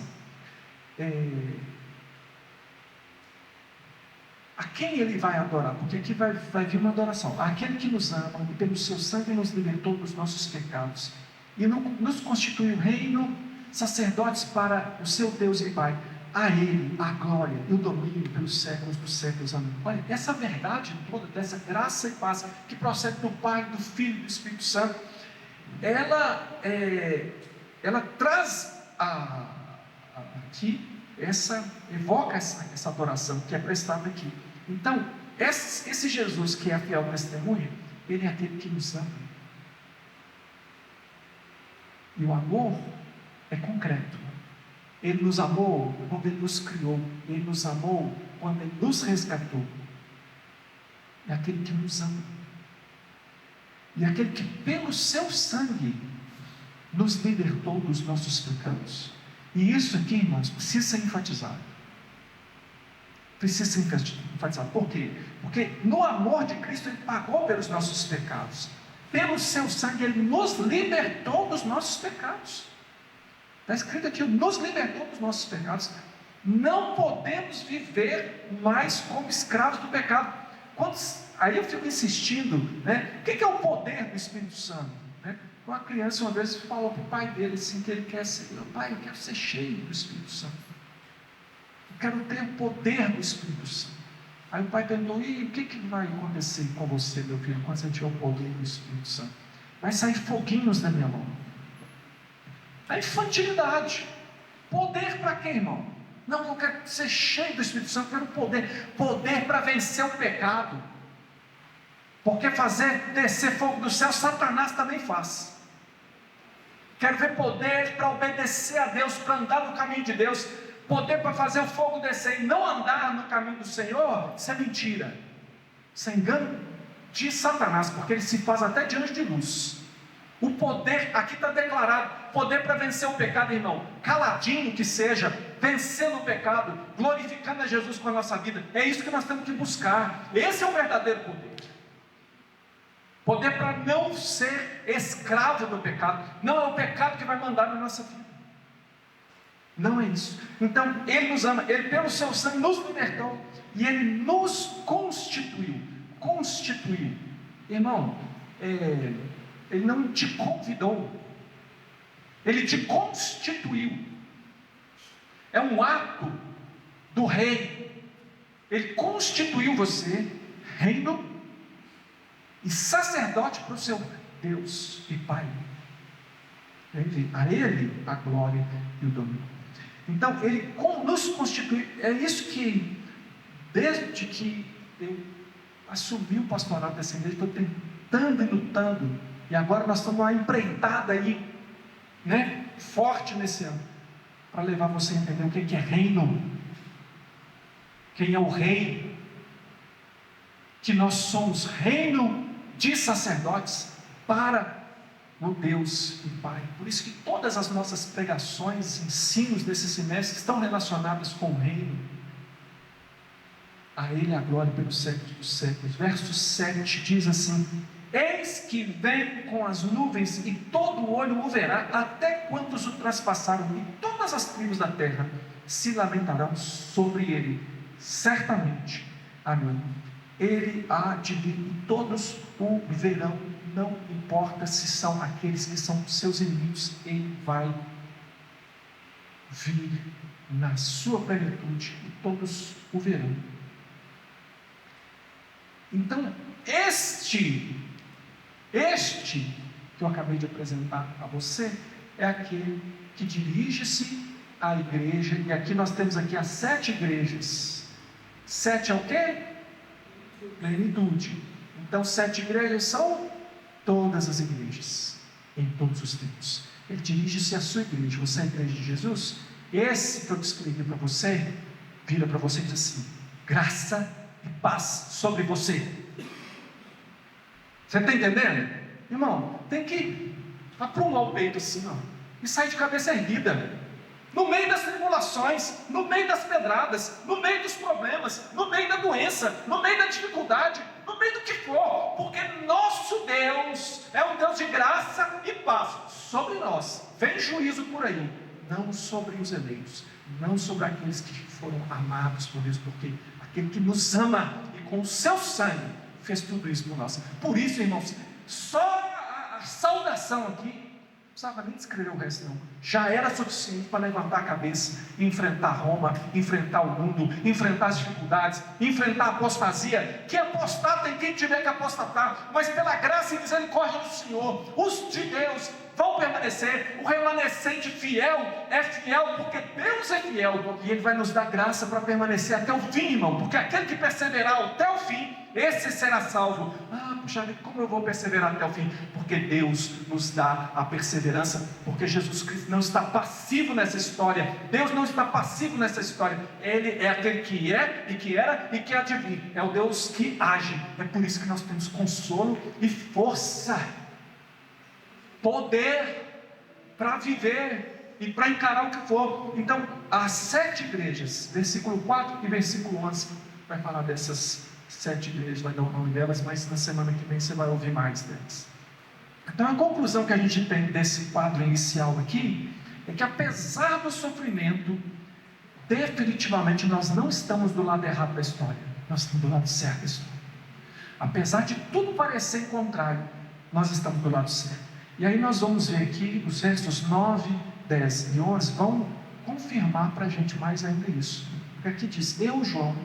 A quem ele vai adorar? Porque aqui vai vir uma adoração. Aquele que nos ama e pelo seu sangue nos libertou dos nossos pecados e nos constituiu reino, sacerdotes para o seu Deus e Pai. A Ele a glória e o domínio pelos séculos dos séculos. Amém. Olha, essa verdade toda, dessa graça e paz que procede do Pai, do Filho e do Espírito Santo, ela traz aqui, evoca essa adoração que é prestada aqui. Então, esse Jesus que é a fiel testemunha, ele é aquele que nos ama. E o amor é concreto. Ele nos amou quando Ele nos criou. Ele nos amou quando Ele nos resgatou. É aquele que nos ama. E é aquele que pelo seu sangue nos libertou dos nossos pecados. E isso aqui, irmãos, precisa ser enfatizado. Precisa ser enfatizado. Por quê? Porque no amor de Cristo Ele pagou pelos nossos pecados. Pelo seu sangue Ele nos libertou dos nossos pecados. Está escrito aqui, nos libertou dos nossos pecados. Não podemos viver mais como escravos do pecado. Aí eu fico insistindo, né? O que é o poder do Espírito Santo? Uma criança uma vez falou para o pai dele assim, que ele quer ser: meu pai, eu quero ser cheio do Espírito Santo. Eu quero ter o poder do Espírito Santo. Aí o pai perguntou: e o que vai acontecer com você, meu filho, quando você tiver o poder do Espírito Santo? Vai sair foguinhos da minha mão. A infantilidade. Poder para quê, irmão? Não, eu quero ser cheio do Espírito Santo, eu quero poder para vencer o pecado. Porque fazer descer fogo do céu, Satanás também faz. Quero ver poder para obedecer a Deus, para andar no caminho de Deus. Poder para fazer o fogo descer e não andar no caminho do Senhor. Isso é mentira. Isso é engano de Satanás, porque ele se faz até de anjo de luz. O poder, aqui está declarado, poder para vencer o pecado, irmão, caladinho que seja, vencendo o pecado, glorificando a Jesus com a nossa vida. É isso que nós temos que buscar. Esse é o verdadeiro poder. Poder para não ser escravo do pecado. Não é o pecado que vai mandar na nossa vida. Não é isso. Então, Ele nos ama, Ele pelo seu sangue nos libertou, e Ele nos constituiu. Irmão, Ele não te convidou, Ele te constituiu. É um ato do rei. Ele constituiu você reino e sacerdote para o seu Deus e Pai. A Ele a glória e o domínio. Então, Ele nos constitui. É isso que, desde que eu assumi o pastorado dessa igreja, estou tentando e lutando, e agora nós estamos numa empreitada aí, né, forte nesse ano, para levar você a entender o que é reino, quem é o rei, que nós somos reino de sacerdotes para o Deus e Pai. Por isso que todas as nossas pregações, ensinos desse semestre estão relacionadas com o reino. A Ele a glória pelos séculos dos séculos. Verso 7 diz assim: eis que vem com as nuvens, e todo olho o verá, até quantos o traspassaram, e todas as tribos da terra se lamentarão sobre ele. Certamente, amém, ele há de vir, e todos o verão, não importa se são aqueles que são seus inimigos, ele vai vir na sua plenitude, e todos o verão. Então, este que eu acabei de apresentar a você, é aquele que dirige-se à igreja, e aqui nós temos aqui as 7 igrejas. 7 é o quê? Plenitude. Então 7 igrejas são todas as igrejas, em todos os tempos. Ele dirige-se à sua igreja. Você é a igreja de Jesus? Esse que eu descrevi para você, vira para você e diz assim: graça e paz sobre você. Você está entendendo? Irmão, tem que aprumar o peito assim, ó, e sair de cabeça erguida, no meio das tribulações, no meio das pedradas, no meio dos problemas, no meio da doença, no meio da dificuldade, no meio do que for, porque nosso Deus é um Deus de graça e paz sobre nós. Vem juízo por aí, não sobre os eleitos, não sobre aqueles que foram amados por Deus, porque aquele que nos ama e com o seu sangue fez tudo isso por nós. Por isso, irmãos, só a saudação aqui, não precisava nem descrever o resto não, já era suficiente para levantar a cabeça e enfrentar Roma, enfrentar o mundo, enfrentar as dificuldades, enfrentar a apostasia. Que apostar tem quem tiver que apostatar, mas pela graça e misericórdia do Senhor, os de Deus vão permanecer. O remanescente fiel é fiel porque Deus é fiel, e Ele vai nos dar graça para permanecer até o fim, irmão, porque aquele que perseverar até o fim, esse será salvo. Puxa vida, como eu vou perseverar até o fim? Porque Deus nos dá a perseverança, porque Jesus Cristo não está passivo nessa história. Deus não está passivo nessa história. Ele é aquele que é, e que era, e que há de vir. É o Deus que age. É por isso que nós temos consolo e força, poder para viver e para encarar o que for. Então, as 7 igrejas, versículo 4 e versículo 11, vai falar dessas 7 igrejas, vai dar o nome delas, mas na semana que vem você vai ouvir mais delas. Então a conclusão que a gente tem desse quadro inicial aqui, é que apesar do sofrimento, definitivamente nós não estamos do lado errado da história, nós estamos do lado certo da história. Apesar de tudo parecer contrário, nós estamos do lado certo. E aí nós vamos ver aqui, os versos 9, 10 e 11, vão confirmar para a gente mais ainda isso. Porque aqui diz: eu, João,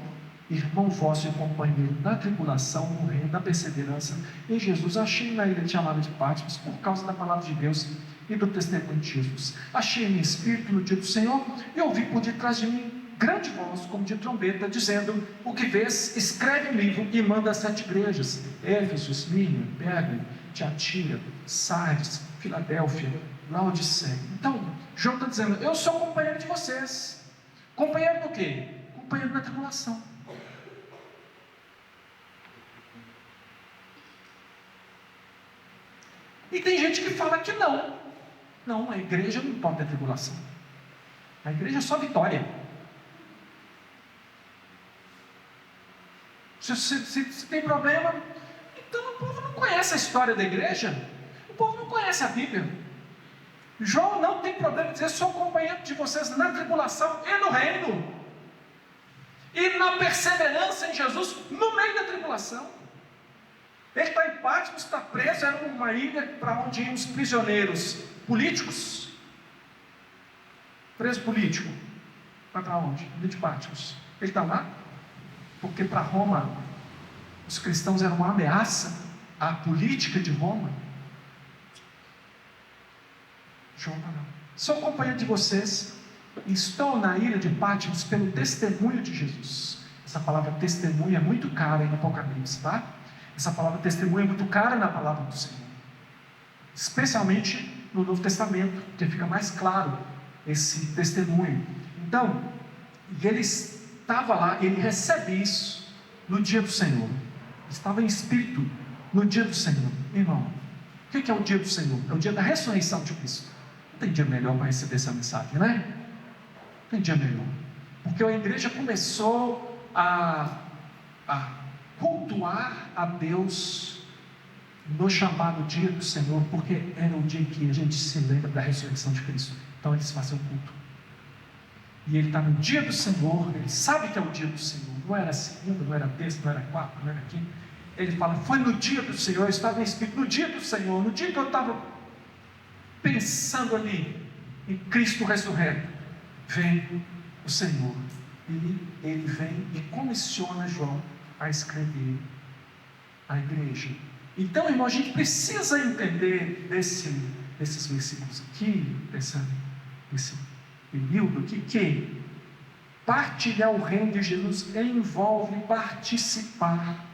irmão vosso e companheiro na tribulação, no reino, na perseverança em Jesus, achei na ilha chamada de Patmos, por causa da palavra de Deus e do testemunho de Jesus. Achei-me em espírito no dia do Senhor, e ouvi por detrás de mim grande voz, como de trombeta, dizendo: o que vês, escreve um livro e manda às 7 igrejas: Éfeso, Esmirna, Pérgamo, Tiatira, Sardes, Filadélfia, Laodiceia. Então, João está dizendo: eu sou companheiro de vocês. Companheiro do quê? Companheiro da tribulação. E tem gente que fala que não, a igreja não pode ter tribulação, a igreja é só vitória. Se tem problema, então o povo não conhece a história da igreja, o povo não conhece a Bíblia. João não tem problema em dizer: sou companheiro de vocês na tribulação e no reino, e na perseverança em Jesus no meio da tribulação. Ele está em Patmos, está preso, era uma ilha para onde iam os prisioneiros políticos. Preso político, vai para onde? Ilha de Patmos. Ele está lá porque para Roma os cristãos eram uma ameaça à política de Roma. João está lá: sou companheiro de vocês estou na ilha de Patmos pelo testemunho de Jesus. Essa palavra testemunho é muito cara em Apocalipse, tá? Essa palavra testemunho é muito cara na palavra do Senhor, especialmente no Novo Testamento, porque fica mais claro esse testemunho. Então, ele estava lá, ele recebe isso no dia do Senhor, estava em espírito no dia do Senhor. Irmão, o que é o dia do Senhor? É o dia da ressurreição de Cristo. Não tem dia melhor para receber essa mensagem, né? Não tem dia melhor, porque a igreja começou a cultuar a Deus no chamado dia do Senhor, porque era o dia em que a gente se lembra da ressurreição de Cristo. Então eles fazem o culto, e ele está no dia do Senhor, ele sabe que é o dia do Senhor, não era segunda, não era terça, não era quarta, não era quinta. Ele fala, foi no dia do Senhor, eu estava em espírito, no dia do Senhor, no dia que eu estava pensando ali em Cristo ressurreto, vem o Senhor, e ele vem e comissiona João a escrever a igreja. Então, irmão, a gente precisa entender desses versículos aqui, desse período aqui, que partilhar o reino de Jesus envolve participar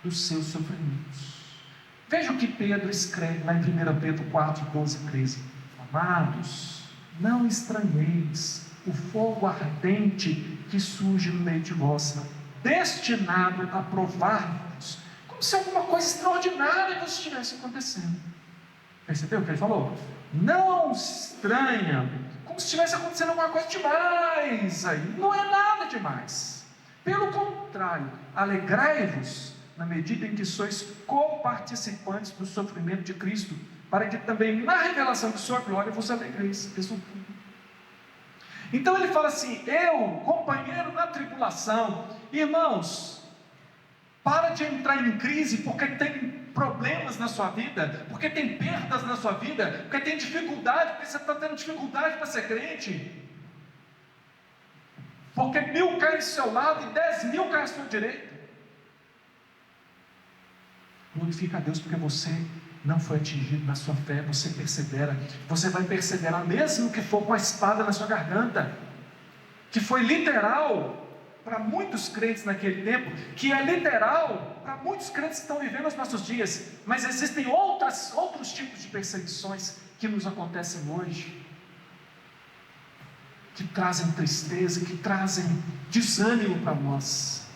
dos seus sofrimentos. Veja o que Pedro escreve lá em 1 Pedro 4, 12 e 13. Amados, não estranheis o fogo ardente que surge no meio de vós, destinado a provar-vos, como se alguma coisa extraordinária estivesse acontecendo. Percebeu o que ele falou? Não estranha, como se estivesse acontecendo alguma coisa demais aí. Não é nada demais. Pelo contrário, alegrai-vos na medida em que sois coparticipantes do sofrimento de Cristo, para que também na revelação de sua glória vos alegreis. Então ele fala assim, eu, companheiro na tribulação, irmãos, para de entrar em crise porque tem problemas na sua vida, porque tem perdas na sua vida, porque tem dificuldade, porque você está tendo dificuldade para ser crente, porque 1000 caem do seu lado e 10.000 caem à sua direita. Glorifica a Deus porque você não foi atingido na sua fé, você persevera, você vai perseverar mesmo que for com a espada na sua garganta, que foi literal para muitos crentes naquele tempo, que é literal para muitos crentes que estão vivendo os nossos dias, mas existem outros tipos de perseguições que nos acontecem hoje, que trazem tristeza, que trazem desânimo para nós.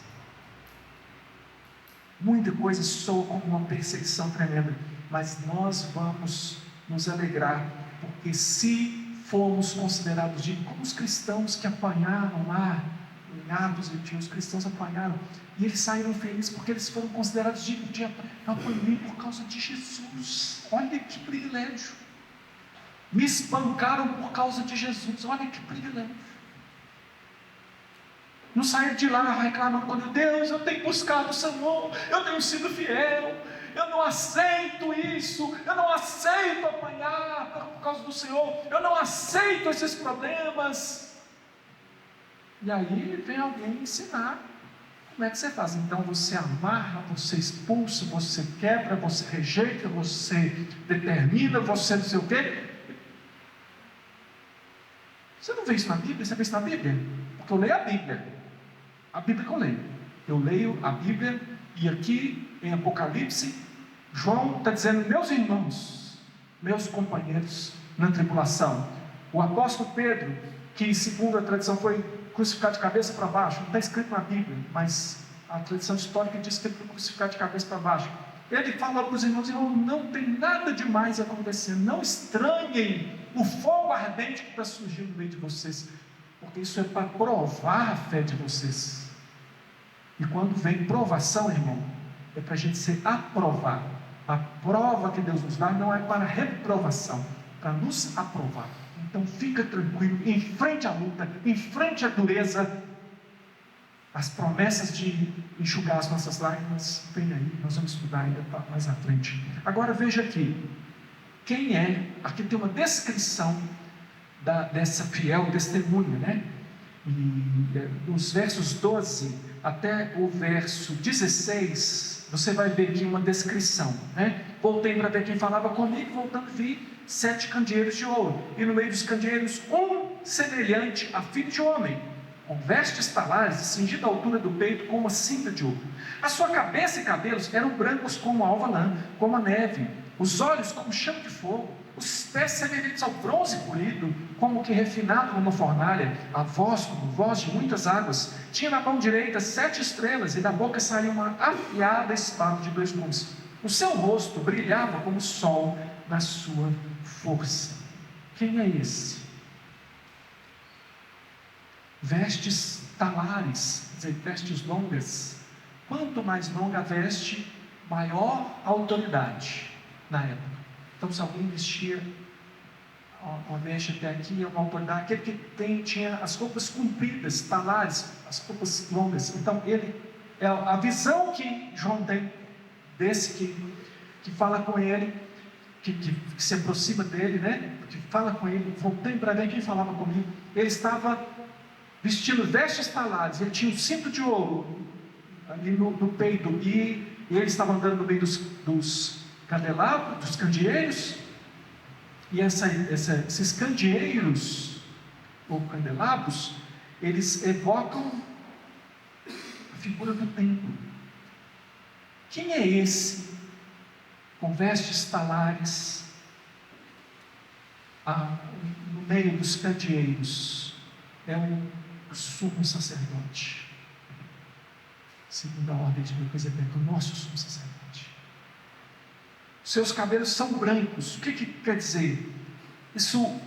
Muita coisa soa como uma perseguição tremenda, mas nós vamos nos alegrar, porque se formos considerados dignos, como os cristãos que apanharam lá, em Atos, os cristãos apanharam, e eles saíram felizes, porque eles foram considerados dignos de apanhar por causa de Jesus. Olha que privilégio. Me espancaram por causa de Jesus, olha que privilégio. Não saíram de lá reclamando com Deus, eu tenho buscado o Senhor, eu tenho sido fiel, eu não aceito isso, eu não aceito apanhar por causa do Senhor, eu não aceito esses problemas. E aí vem alguém ensinar como é que você faz. Então você amarra, você expulsa, você quebra, você rejeita, você determina, você não sei o quê. Você não vê isso na Bíblia? Você vê isso na Bíblia? Porque eu leio a Bíblia. A Bíblia que eu leio. Eu leio a Bíblia e aqui em Apocalipse, João está dizendo, meus irmãos, meus companheiros na tribulação. O apóstolo Pedro, que segundo a tradição foi crucificado de cabeça para baixo, não está escrito na Bíblia, mas a tradição histórica diz que ele foi crucificado de cabeça para baixo. Ele fala para os irmãos, não tem nada demais acontecendo, não estranhem o fogo ardente que está surgindo no meio de vocês, porque isso é para provar a fé de vocês. E quando vem provação, irmão, é para a gente ser aprovado. A prova que Deus nos dá não é para reprovação, para nos aprovar. Então fica tranquilo, enfrente a luta, enfrente a dureza, as promessas de enxugar as nossas lágrimas, vem aí, nós vamos estudar ainda mais à frente. Agora veja aqui, quem é, aqui tem uma descrição dessa fiel testemunha, né? E nos versos 12 até o verso 16, você vai ver aqui uma descrição, né? Voltei para ver quem falava comigo, voltando vi, 7 candeeiros de ouro, e no meio dos candeeiros um semelhante a filho de homem, com vestes talares e cingido à altura do peito com uma cinta de ouro. A sua cabeça e cabelos eram brancos como a alva lã, como a neve, os olhos como chama de fogo, os pés semelhantes ao bronze polido, como que refinado numa fornalha, a voz como voz de muitas águas. Tinha na mão direita 7 estrelas, e da boca saía uma afiada espada de 2 gumes. O seu rosto brilhava como o sol na sua força. Quem é esse? Vestes talares, quer dizer, vestes longas. Quanto mais longa a veste, maior a autoridade na época. Então, se alguém vestia uma veste até aqui, é uma autoridade. Aquele que tinha as roupas compridas, talares, as roupas longas. Então, é a visão que João tem desse que fala com ele, que se aproxima dele, né? Que fala com ele. Voltei para ver quem falava comigo. Ele estava vestindo vestes talares, ele tinha um cinto de ouro ali no peito, e ele estava andando no meio dos candelabros, dos candeeiros, e esses candeeiros, ou candelabros, eles evocam a figura do templo. Quem é esse, com vestes talares, no meio dos candeeiros? É o sumo sacerdote, segundo a ordem de Melquisedeque, o nosso sumo sacerdote. Seus cabelos são brancos. O que quer dizer? Isso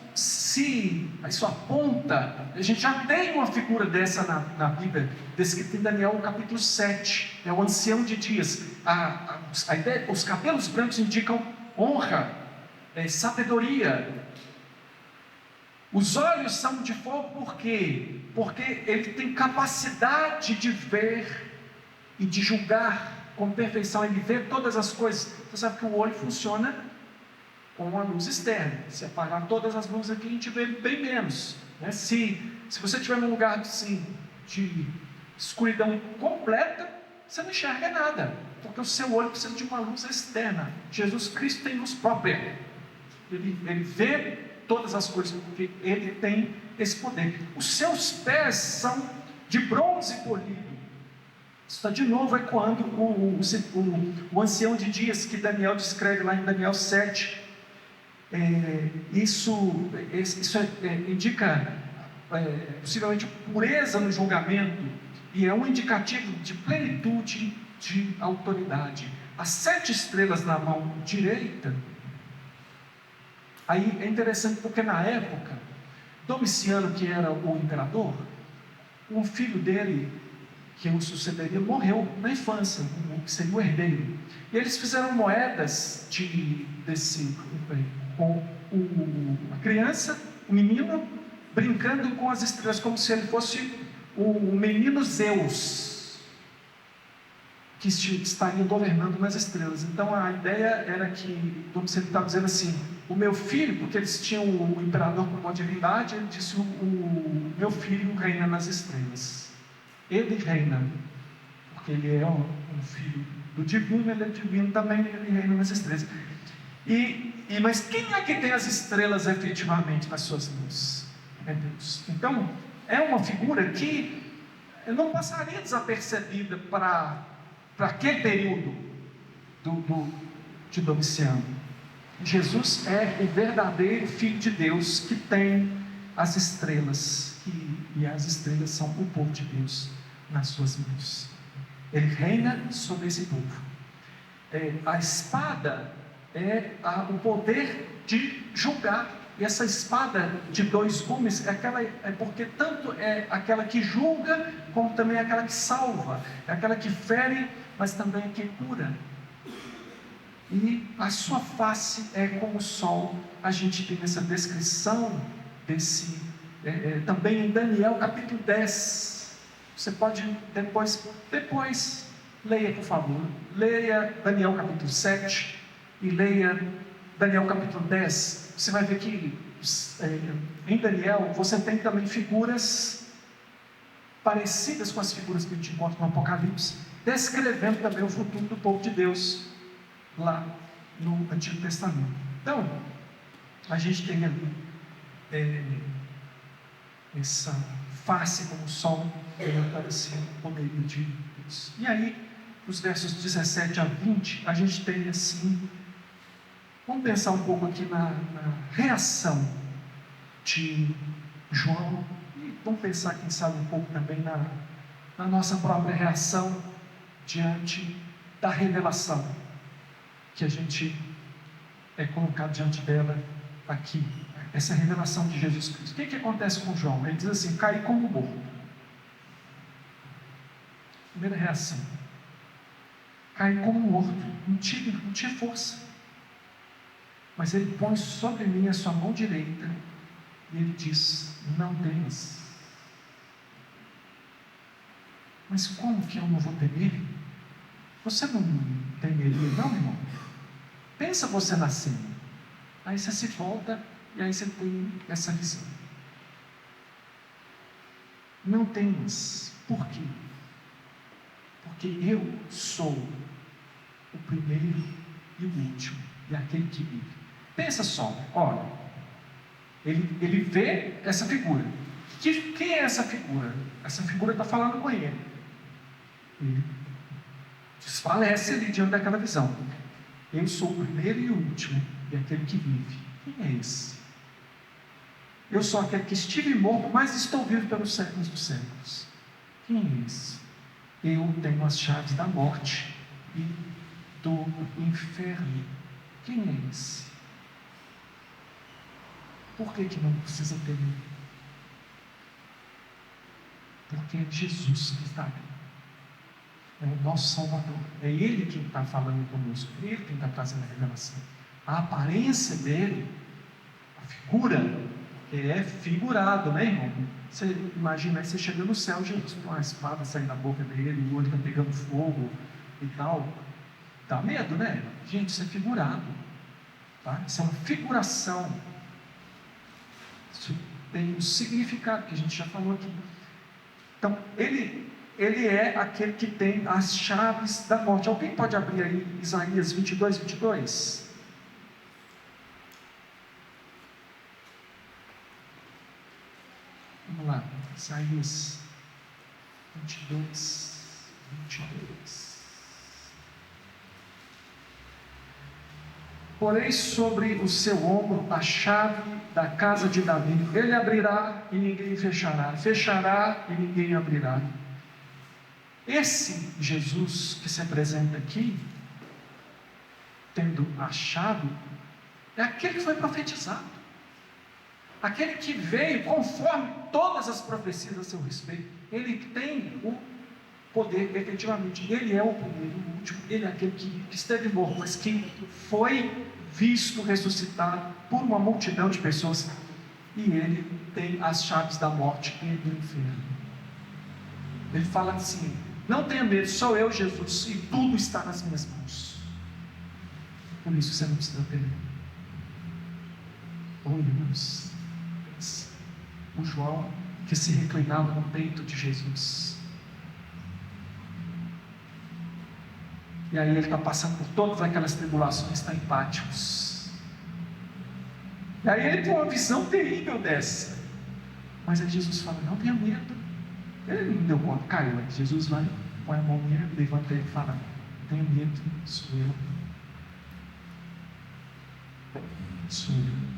aponta, a gente já tem uma figura dessa na Bíblia, descrita em Daniel capítulo 7, é o ancião de dias. A ideia, os cabelos brancos indicam honra, sabedoria. Os olhos são de fogo, por quê? Porque ele tem capacidade de ver e de julgar com perfeição, ele vê todas as coisas. Você sabe que o olho funciona com a luz externa. Se apagar todas as luzes aqui, a gente vê bem menos, né? Se você estiver num lugar assim, de escuridão completa, você não enxerga nada, porque o seu olho precisa de uma luz externa. Jesus Cristo tem luz própria, ele vê todas as coisas, porque ele tem esse poder. Os seus pés são de bronze polido. Isso está de novo ecoando o ancião de dias que Daniel descreve lá em Daniel 7. Isso indica possivelmente pureza no julgamento, e é um indicativo de plenitude de autoridade. As 7 estrelas na mão direita. Aí é interessante porque na época, Domiciano, que era o imperador, um filho dele, que o sucederia, morreu na infância, que seria o herdeiro. E eles fizeram moedas com a criança, o menino, brincando com as estrelas, como se ele fosse o menino Zeus, que estaria governando nas estrelas. Então a ideia era que Domiciano estava dizendo assim: o meu filho, porque eles tinham o imperador como uma divindade, ele disse: o meu filho reina nas estrelas. Ele reina, porque ele é um filho do divino, ele é divino também, ele reina nas estrelas. Mas quem é que tem as estrelas efetivamente nas suas mãos? É Deus. Então, é uma figura que não passaria desapercebida para aquele período de Domiciano. Jesus é o verdadeiro Filho de Deus que tem as estrelas, e as estrelas são o povo de Deus nas suas mãos. Ele reina sobre esse povo. A espada é o poder de julgar, e essa espada de 2 gumes porque tanto é aquela que julga, como também é aquela que salva, é aquela que fere, mas também é que cura. E a sua face é como o sol. A gente tem essa descrição também em Daniel capítulo 10. Você pode depois leia, por favor. Leia Daniel capítulo 7 e leia Daniel capítulo 10. Você vai ver que em Daniel você tem também figuras parecidas com as figuras que a gente encontra no Apocalipse, descrevendo também o futuro do povo de Deus lá no Antigo Testamento. Então, A gente tem ali essa face como o sol aparecendo no meio de Deus. E aí, os versos 17 a 20, a gente tem assim, vamos pensar um pouco aqui na reação de João, e vamos pensar, quem sabe, um pouco também na nossa própria reação diante da revelação que a gente é colocado diante dela aqui, essa revelação de Jesus Cristo. O que acontece com João? Ele diz assim: caí como morto. Primeira reação: caí como morto, não tinha força. Mas ele põe sobre mim a sua mão direita e ele diz: não temas. Mas como que eu não vou temer? Você não temeria, não, irmão? Pensa você na cena. Aí você se volta e aí você tem essa visão. Não temas. Por quê? Porque eu sou o primeiro e o último, e aquele que vive. Pensa só, olha, ele vê essa figura. Quem é essa figura? Essa figura está falando com ele. Ele desfalece ali diante daquela visão. Eu sou o primeiro e o último, e aquele que vive. Quem é esse? Eu sou aquele que estive morto, mas estou vivo pelos séculos dos séculos. Quem é esse? Eu tenho as chaves da morte e do inferno. Quem é esse? Por que não precisa temer? Porque é Jesus que está ali. É o nosso Salvador. É Ele quem está falando conosco. É Ele quem está trazendo a revelação. A aparência dele, a figura, é figurado, né, irmão? Você imagina aí, você chega no céu, Jesus com uma espada saindo da boca dele, o olho está pegando fogo e tal. Dá medo, né? Gente, isso é figurado. Tá? Isso é uma figuração. Isso tem um significado que a gente já falou aqui. Então, ele é aquele que tem as chaves da morte. Alguém pode abrir aí Isaías 22, 22? Vamos lá, Isaías 22, 22. Porei sobre o seu ombro a chave da casa de Davi. Ele abrirá e ninguém fechará. Fechará e ninguém abrirá. Esse Jesus que se apresenta aqui, tendo a chave, é aquele que foi profetizado. Aquele que veio conforme todas as profecias a seu respeito. Ele tem o poder, efetivamente. Ele é o primeiro e o último. Ele é aquele que esteve morto, mas que foi visto ressuscitar por uma multidão de pessoas. E ele tem as chaves da morte e do inferno. Ele fala assim: não tenha medo, sou eu, Jesus, e tudo está nas minhas mãos. Por isso você não precisa temer. Oh, irmãos, o João que se reclinava no peito de Jesus. E aí ele está passando por todas aquelas tribulações, está em Pátimos. E aí ele tem uma visão terrível dessa. Mas aí Jesus fala: não tenha medo. Ele não deu conta, caiu. Aí Jesus vai, põe a mão nele, levanta ele e fala: não tenha medo, sou eu. Sou eu.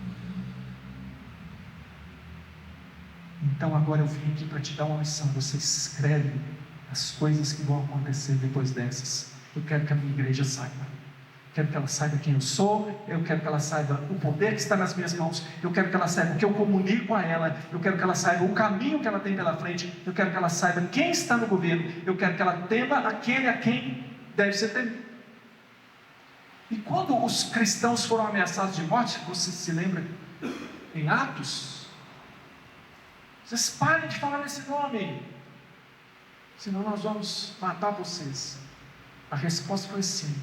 Então agora eu vim aqui para te dar uma lição. Você escreve as coisas que vão acontecer depois dessas. Eu quero que a minha igreja saiba. Quero que ela saiba quem eu sou. Eu quero que ela saiba o poder que está nas minhas mãos. Eu quero que ela saiba o que eu comunico a ela. Eu quero que ela saiba o caminho que ela tem pela frente. Eu quero que ela saiba quem está no governo. Eu quero que ela tema aquele a quem deve ser temido. E quando os cristãos foram ameaçados de morte, você se lembra em Atos? Vocês parem de falar nesse nome, senão nós vamos matar vocês. A resposta foi sim.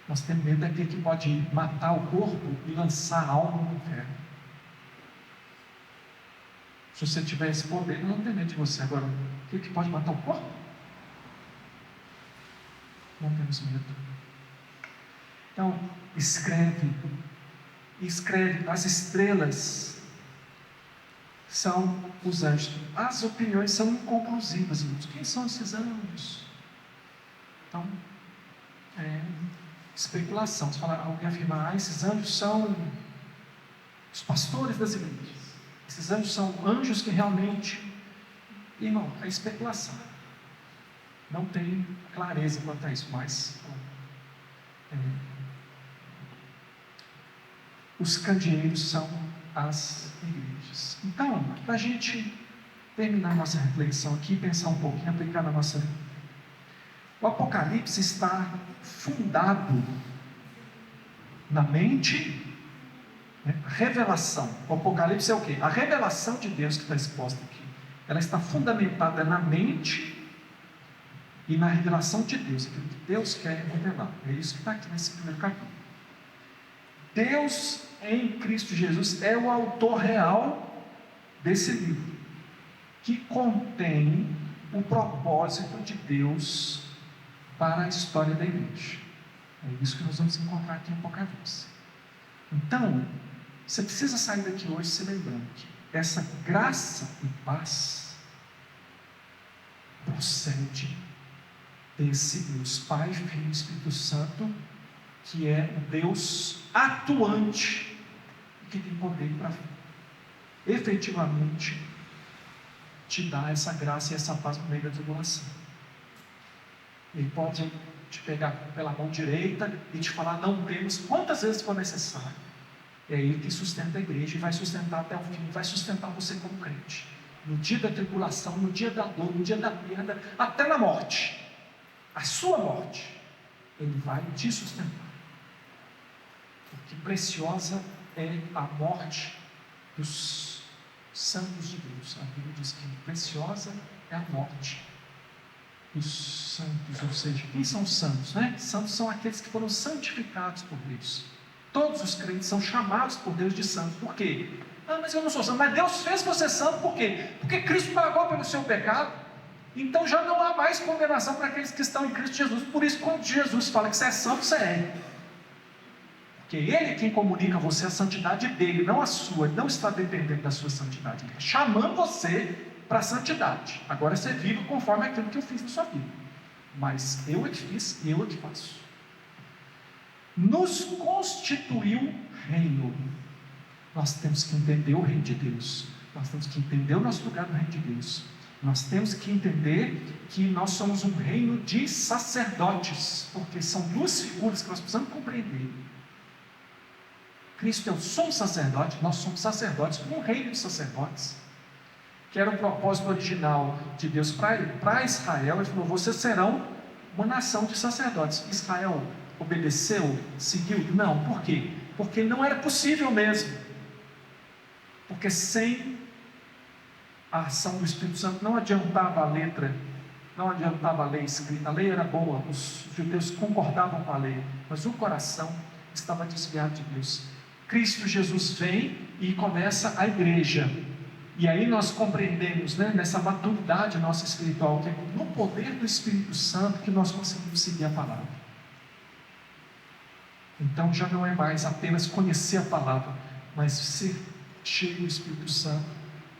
Nós temos medo daquele que pode matar o corpo e lançar a alma no inferno. Se você tiver esse poder, não tem medo de você. Agora, aquele que pode matar o corpo? Não temos medo. Então, escreve. As estrelas são os anjos. As opiniões são inconclusivas, irmãos. Quem são esses anjos? Então, especulação. Se falar, alguém afirmar, esses anjos são os pastores das igrejas. Esses anjos são anjos que realmente... Irmão, é especulação. Não tem clareza quanto a isso, mas... os candeeiros são as igrejas. Então, para a gente terminar nossa reflexão aqui, pensar um pouquinho, aplicar na nossa vida. O Apocalipse está fundado na mente, revelação. O Apocalipse é o quê? A revelação de Deus que está exposta aqui. Ela está fundamentada na mente e na revelação de Deus, aquilo que Deus quer revelar. É isso que está aqui nesse primeiro capítulo. Deus em Cristo Jesus é o autor real desse livro, que contém o propósito de Deus para a história da igreja. É isso que nós vamos encontrar aqui em Apocalipse. Então, você precisa sair daqui hoje se lembrando que essa graça e paz procede desse Deus Pai, Filho e Espírito Santo, que é o Deus atuante e que tem poder para efetivamente te dar essa graça e essa paz no meio da tribulação. Ele pode te pegar pela mão direita e te falar, não temos, quantas vezes for necessário. É Ele que sustenta a igreja e vai sustentar até o fim, vai sustentar você como crente. No dia da tribulação, no dia da dor, no dia da perda, até na morte, a sua morte, Ele vai te sustentar. Porque preciosa é a morte dos santos de Deus. A Bíblia diz que preciosa é a morte dos santos, ou seja, quem são os santos? Santos são aqueles que foram santificados por Deus. Todos os crentes são chamados por Deus de santos. Por quê? Mas eu não sou santo. Mas Deus fez você santo por quê? Porque Cristo pagou pelo seu pecado. Então já não há mais condenação para aqueles que estão em Cristo Jesus. Por isso, quando Jesus fala que você é santo, você é. Porque Ele é quem comunica a você a santidade dele, não a sua. Ele não está dependendo da sua santidade. Ele está chamando você para a santidade. Agora você vive conforme aquilo que eu fiz na sua vida. Mas eu é que fiz e eu é que faço. Nos constituiu reino. Nós temos que entender o reino de Deus. Nós temos que entender o nosso lugar no reino de Deus. Nós temos que entender que nós somos um reino de sacerdotes. Porque são duas figuras que nós precisamos compreender. Cristo é o sumo sacerdote, nós somos sacerdotes, um reino de sacerdotes, que era o propósito original de Deus para Israel. Ele falou, vocês serão uma nação de sacerdotes. Israel obedeceu, seguiu? Não, por quê? Porque não era possível mesmo, porque sem a ação do Espírito Santo não adiantava a letra, não adiantava a lei escrita. A lei era boa, os judeus concordavam com a lei, mas o coração estava desviado de Deus. Cristo Jesus vem e começa a igreja, e aí nós compreendemos, nessa maturidade nossa espiritual, que é no poder do Espírito Santo que nós conseguimos seguir a palavra. Então já não é mais apenas conhecer a palavra, mas ser cheio do Espírito Santo.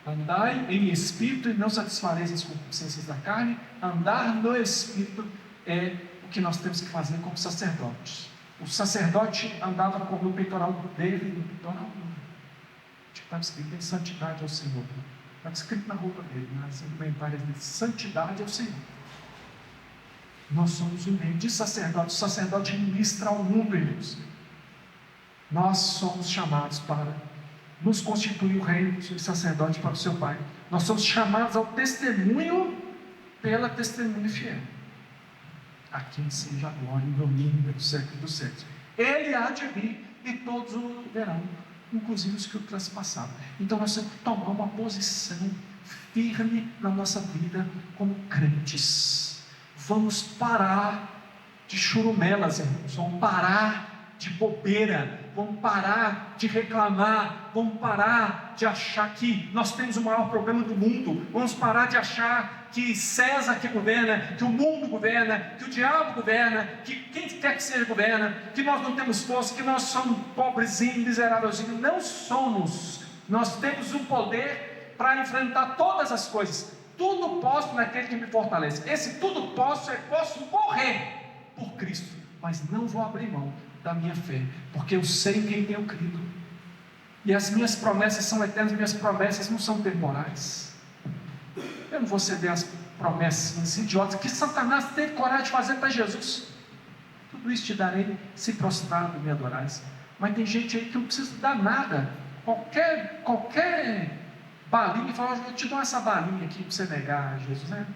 Andai em Espírito e não satisfareis as concupiscências da carne. Andar no Espírito é o que nós temos que fazer como sacerdotes. O sacerdote andava com o peitoral dele, no peitoral estava escrito em santidade ao Senhor. Estava escrito na roupa dele, nas indumentárias dele, santidade ao Senhor. Nós somos um reino de sacerdotes. O sacerdote ministra ao mundo, irmãos. Nós somos chamados para nos constituir o reino de sacerdote para o seu Pai. Nós somos chamados ao testemunho pela testemunha fiel. A quem seja a glória e o domínio pelos séculos dos séculos. Ele há de vir e todos o verão, inclusive os que o transpassaram. Então nós temos que tomar uma posição firme na nossa vida como crentes. Vamos parar de churumelas, irmãos. Vamos parar de bobeira. Vamos parar de reclamar. Vamos parar de achar que nós temos o maior problema do mundo. Vamos parar de achar que César que governa, que o mundo governa, que o diabo governa, que quem quer que seja governa, que nós não temos força, que nós somos pobrezinhos, miserávelzinhos. Não somos. Nós temos o poder para enfrentar todas as coisas. Tudo posso naquele que me fortalece. Esse tudo posso, eu posso morrer por Cristo, mas não vou abrir mão da minha fé, porque eu sei em quem tenho crido. E as minhas promessas são eternas, minhas promessas não são temporais. Eu não vou ceder às promessas idiotas que Satanás teve coragem de fazer para Jesus. Tudo isso te darei se prostrado me adorares. Mas tem gente aí que não precisa dar nada. Qualquer balinha, fala, eu te dou essa balinha aqui para você negar Jesus, né?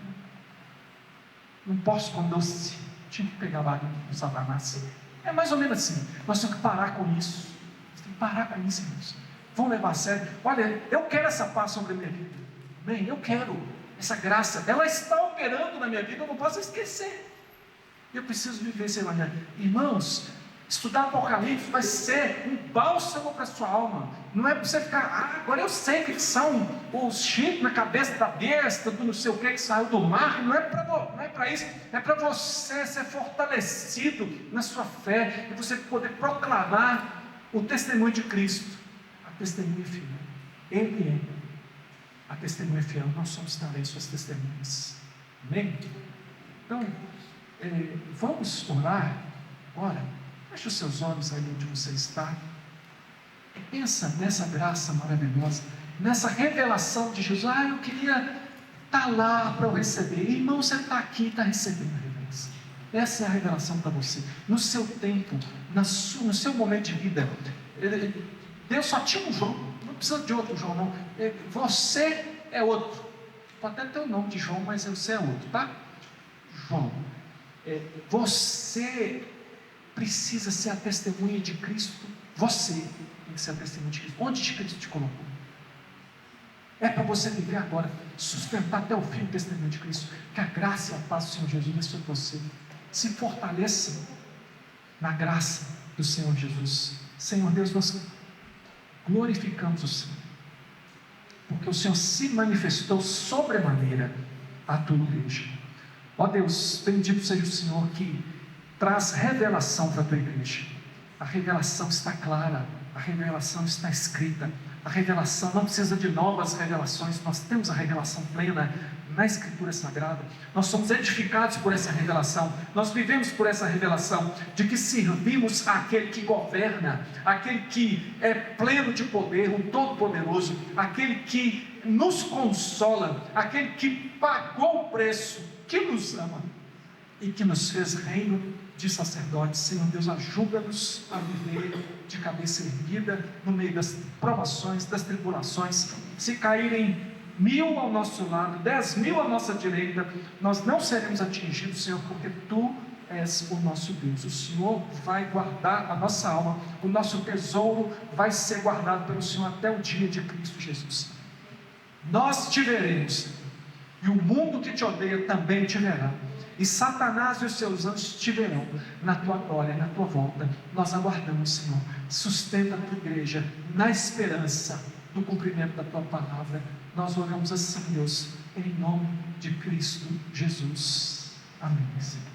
Não posso com doce. Tinha que pegar a balinha do Satanás. É mais ou menos assim. Nós temos que parar com isso. Nós temos que parar com isso, irmãos. Vamos levar a sério. Olha, eu quero essa paz sobre a minha vida. Bem, eu quero essa graça. Ela está operando na minha vida, eu não posso esquecer. Eu preciso viver esse evangelho. Irmãos, estudar Apocalipse vai ser um bálsamo para a sua alma. Não é para você ficar, agora eu sei que são os chifres na cabeça da besta, do não sei o que saiu do mar. Não é para isso. É para você ser fortalecido na sua fé e você poder proclamar o testemunho de Cristo. A testemunha fiel. Ele é a testemunha fiel. Nós somos também suas testemunhas. Amém? Então, vamos orar agora. Feche os seus olhos aí onde você está. E pensa nessa graça maravilhosa, nessa revelação de Jesus. Eu queria estar lá para eu receber. Irmão, você está aqui e está recebendo a revelação. Essa é a revelação para você. No seu tempo, no seu momento de vida. Deus só tinha um João. Não precisa de outro João, não. Você é outro. Pode até ter o nome de João, mas você é outro, tá? João. Você precisa ser a testemunha de Cristo. Você tem que ser a testemunha de Cristo. Onde Cristo te colocou? É para você viver agora, sustentar até o fim o testemunho de Cristo. Que a graça e a paz do Senhor Jesus é sobre você. Se fortaleça na graça do Senhor Jesus. Senhor Deus, nós glorificamos o Senhor, porque o Senhor se manifestou sobremaneira à tua igreja. Ó Deus, bendito seja o Senhor que traz revelação para a tua igreja. A revelação está clara, a revelação está escrita, a revelação não precisa de novas revelações, nós temos a revelação plena na Escritura Sagrada. Nós somos edificados por essa revelação, nós vivemos por essa revelação de que servimos àquele que governa, aquele que é pleno de poder, o Todo-Poderoso, aquele que nos consola, aquele que pagou o preço, que nos ama e que nos fez reino de sacerdotes. Senhor Deus, ajuda-nos a viver de cabeça erguida no meio das provações, das tribulações. Se caírem 1000 ao nosso lado, 10.000 à nossa direita, nós não seremos atingidos, Senhor, porque Tu és o nosso Deus. O Senhor vai guardar a nossa alma, o nosso tesouro vai ser guardado pelo Senhor até o dia de Cristo Jesus. Nós te veremos, e o mundo que te odeia também te verá, e Satanás e os seus anjos te verão na tua glória, na tua volta. Nós aguardamos, Senhor. Sustenta a tua igreja na esperança do cumprimento da tua palavra. Nós oramos assim, Deus, em nome de Cristo Jesus. Amém, Senhor.